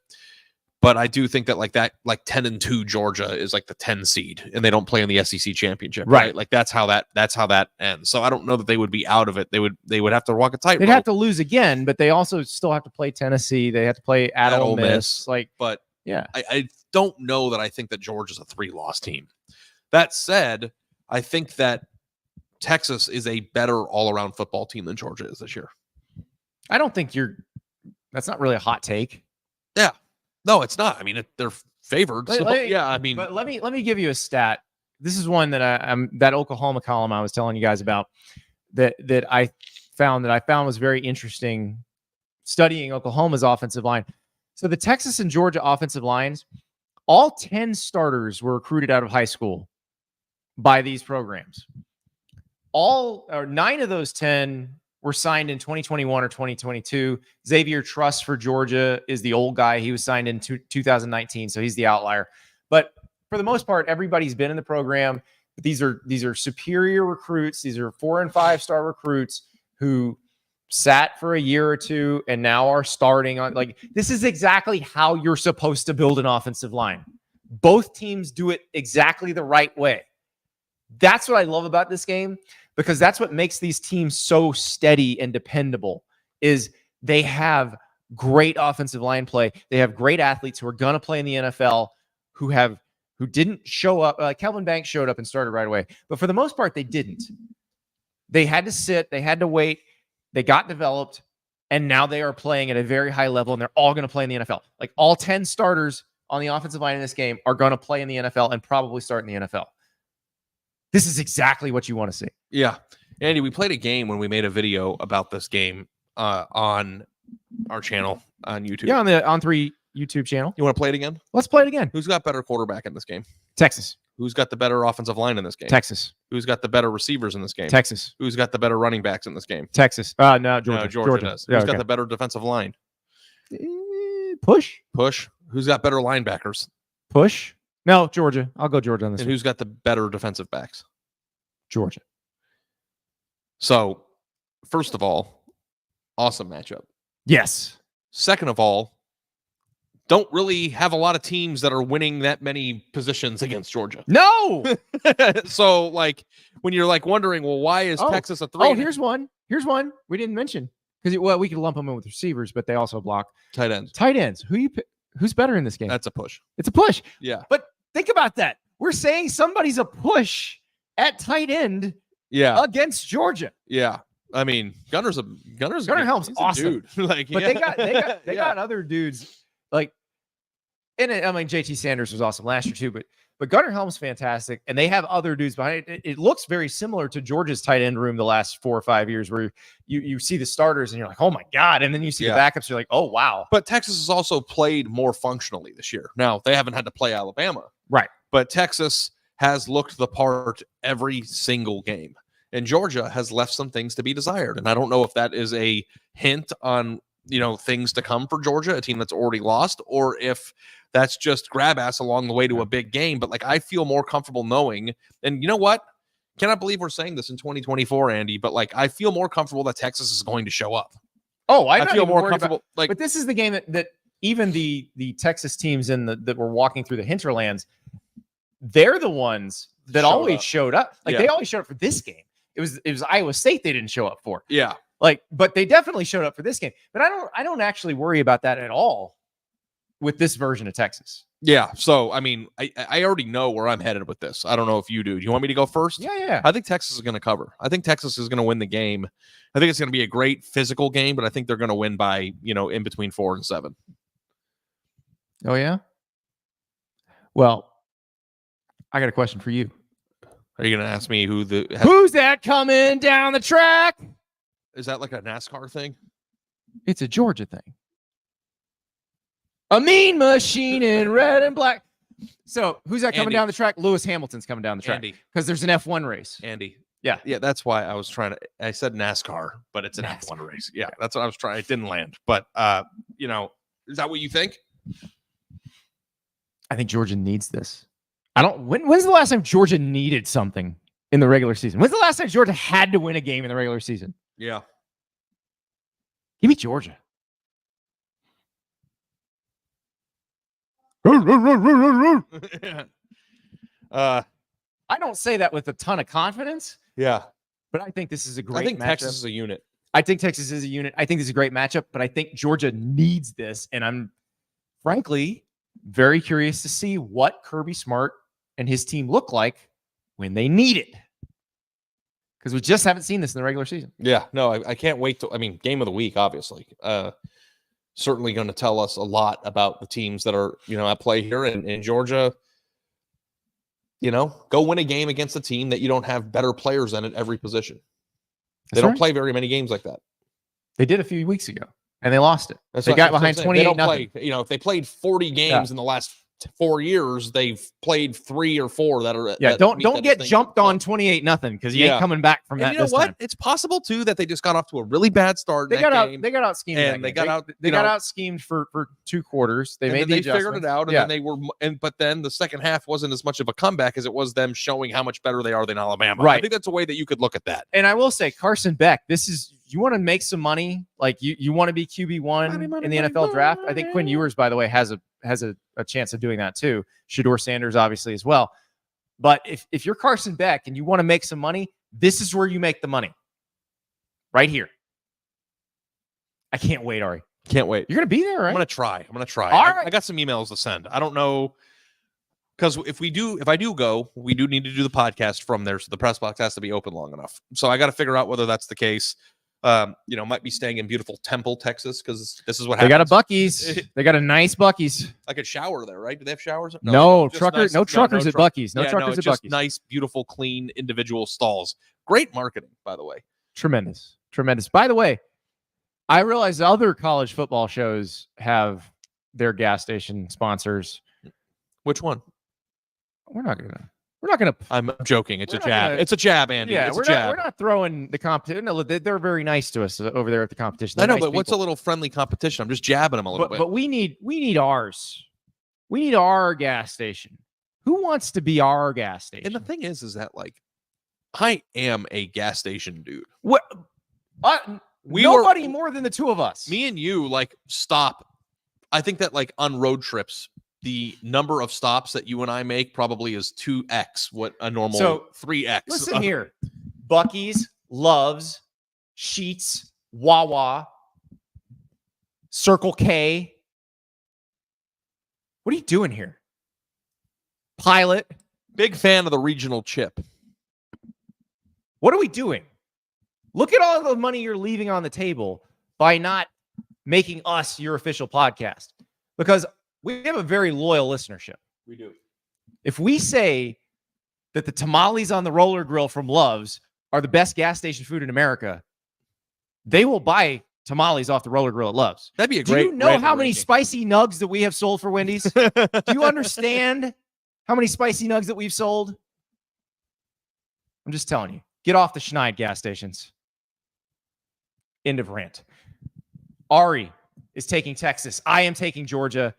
But I do think that like 10-2 Georgia is like the 10 seed, and they don't play in the SEC championship, right? Like that's how that ends. So I don't know that they would be out of it. They would have to walk a tightrope. They'd have to lose again, but they also still have to play Tennessee. They have to play at Ole Miss. But yeah, I don't know that I think that Georgia's a 3-loss team. That said, I think that Texas is a better all-around football team than Georgia is this year. I don't think that's not really a hot take. Yeah. No, it's not. I mean, they're favored. But let me give you a stat. This is one that that Oklahoma column I was telling you guys about that I found was very interesting, studying Oklahoma's offensive line. So the Texas and Georgia offensive lines, all 10 starters were recruited out of high school by these programs. 9 of those 10 were signed in 2021 or 2022. Xavier Truss for Georgia is the old guy. He was signed in 2019, so he's the outlier. But for the most part, everybody's been in the program. But these are superior recruits. These are 4- and 5-star recruits who sat for a year or two and now are starting on. Like, this is exactly how you're supposed to build an offensive line. Both teams do it exactly the right way. That's what I love about this game, because that's what makes these teams so steady and dependable, is they have great offensive line play. They have great athletes who are going to play in the NFL, who who didn't show up. Kelvin Banks showed up and started right away. But for the most part, they didn't. They had to sit. They had to wait. They got developed. And now they are playing at a very high level, and they're all going to play in the NFL. Like all 10 starters on the offensive line in this game are going to play in the NFL and probably start in the NFL. This is exactly what you want to see. Yeah. Andy, we played a game when we made a video about this game on our channel on YouTube. Yeah, on the On3 YouTube channel. You want to play it again? Let's play it again. Who's got better quarterback in this game? Texas. Who's got the better offensive line in this game? Texas. Who's got the better receivers in this game? Texas. Who's got the better running backs in this game? Texas. No, Georgia. No, Georgia does. Yeah, Who's got the better defensive line? Push. Who's got better linebackers? Push. No, Georgia. I'll go Georgia on this And one. who's got the better defensive backs? Georgia. So, first of all, awesome matchup. Yes. Second of all, don't really have a lot of teams that are winning that many positions against Georgia. No. So, like, when you're like wondering, well, why is Texas a 3? Oh, here's one. Here's one we didn't mention because we could lump them in with receivers, but they also block tight ends. Tight ends. Who's better in this game? That's a push. It's a push. Yeah. But think about that. We're saying somebody's a push at tight end. Yeah. Against Georgia. Yeah. I mean, Gunner Helm's awesome. Dude. Like, but they got other dudes like. And I mean, JT Sanders was awesome last year too, but Gunnar Helm's fantastic, and they have other dudes behind it. It looks very similar to Georgia's tight end room the last 4 or 5 years, where you see the starters and you're like, oh my god, and then you see the backups, you're like, oh wow. But Texas has also played more functionally this year. Now they haven't had to play Alabama, right? But Texas has looked the part every single game, and Georgia has left some things to be desired. And I don't know if that is a hint on things to come for Georgia, a team that's already lost, or if that's just grab ass along the way to a big game. But like, I feel more comfortable knowing, and you know what? Cannot believe we're saying this in 2024, Andy, but like, I feel more comfortable that Texas is going to show up. Oh, I feel more comfortable. But this is the game that even the Texas teams that were walking through the hinterlands, they're the ones that always showed up. Like they always showed up for this game. It was Iowa State they didn't show up for. Yeah. Like, but they definitely showed up for this game. But I don't actually worry about that at all with this version of Texas. Yeah. So, I mean, I already know where I'm headed with this. I don't know if you do. Do you want me to go first? Yeah. I think Texas is going to cover. I think Texas is going to win the game. I think it's going to be a great physical game, but I think they're going to win by, in between 4 and 7. Oh, yeah? Well, I got a question for you. Are you going to ask me who's that coming down the track? Is that like a NASCAR thing? It's a Georgia thing. A mean machine in red and black. So who's that coming down the track? Lewis Hamilton's coming down the track. Because there's an F1 race. Andy. Yeah. Yeah, that's why I said NASCAR, but it's an F1 race. Yeah, that's what I was trying. It didn't land. But, is that what you think? I think Georgia needs this. When's the last time Georgia needed something in the regular season? When's the last time Georgia had to win a game in the regular season? Yeah. Give me Georgia. I don't say that with a ton of confidence. Yeah. But I think this is a great matchup. I think Texas is a unit. I think Texas is a unit. I think this is a great matchup, but I think Georgia needs this. And I'm frankly very curious to see what Kirby Smart and his team look like when they need it. Because we just haven't seen this in the regular season. Yeah, no, I can't wait game of the week, obviously. Certainly going to tell us a lot about the teams that are, at play here in Georgia. Go win a game against a team that you don't have better players in at every position. They don't play very many games like that. They did a few weeks ago, and they lost it. They got behind 28-0. If they played 40 games in the last 4 years, they've played 3 or 4 that are. Yeah, don't get jumped on 28-0 because you ain't coming back from that. You know what? Time. It's possible too that they just got off to a really bad start. They got out schemed, and they got out schemed for 2 quarters. They figured it out, and then they were. But then the second half wasn't as much of a comeback as it was them showing how much better they are than Alabama. Right. I think that's a way that you could look at that. And I will say, Carson Beck, you want to make some money, like you want to be QB1 in the NFL draft. I think Quinn Ewers, by the way, has a chance of doing that too. Shedeur Sanders, obviously, as well. But if you're Carson Beck and you want to make some money, this is where you make the money. Right here. I can't wait, Ari. Can't wait. You're going to be there, right? I'm going to try. All right. I got some emails to send. I don't know. Because if I do go, we do need to do the podcast from there. So the press box has to be open long enough. So I got to figure out whether that's the case. Might be staying in beautiful Temple, Texas, because this is what happens. They got a Buc-ee's. They got a nice Buc-ee's. I could shower there, right? Do they have showers? No truckers at truckers Buc-ee's. No truckers at just Buc-ee's. Nice, beautiful, clean individual stalls. Great marketing, by the way. Tremendous. By the way, I realize other college football shows have their gas station sponsors. Which one? We're not gonna. I'm joking. It's a jab. It's a jab, Andy. Yeah, we're not throwing the competition. No, they're very nice to us over there at the competition. I know, nice but people. what's a little friendly competition? I'm just jabbing them a little bit. But we need ours. We need our gas station. Who wants to be our gas station? And the thing is that like, I am a gas station dude. What? Nobody more than the two of us. Me and you like stop. I think that like on road trips, the number of stops that you and I make probably is 2x what a normal 3x. Listen here. Buc-ee's, Love's, Sheetz, Wawa, Circle K. What are you doing here? Pilot. Big fan of the regional chip. What are we doing? Look at all the money you're leaving on the table by not making us your official podcast. Because we have a very loyal listenership. We do. If we say that the tamales on the roller grill from Love's are the best gas station food in America, they will buy tamales off the roller grill at Love's. That'd be a great. Do you know how many spicy nugs that we have sold for Wendy's? Do you understand how many spicy nugs that we've sold? I'm just telling you. Get off the Schneid gas stations. End of rant. Ari is taking Texas. I am taking Georgia.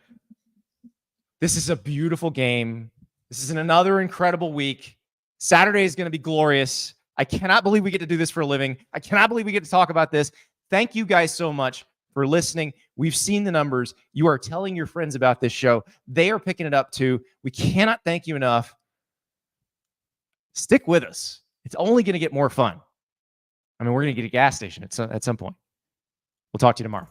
This is a beautiful game. This is another incredible week. Saturday is going to be glorious. I cannot believe we get to do this for a living. I cannot believe we get to talk about this. Thank you guys so much for listening. We've seen the numbers. You are telling your friends about this show. They are picking it up too. We cannot thank you enough. Stick with us. It's only going to get more fun. I mean, we're going to get a gas station at some point. We'll talk to you tomorrow.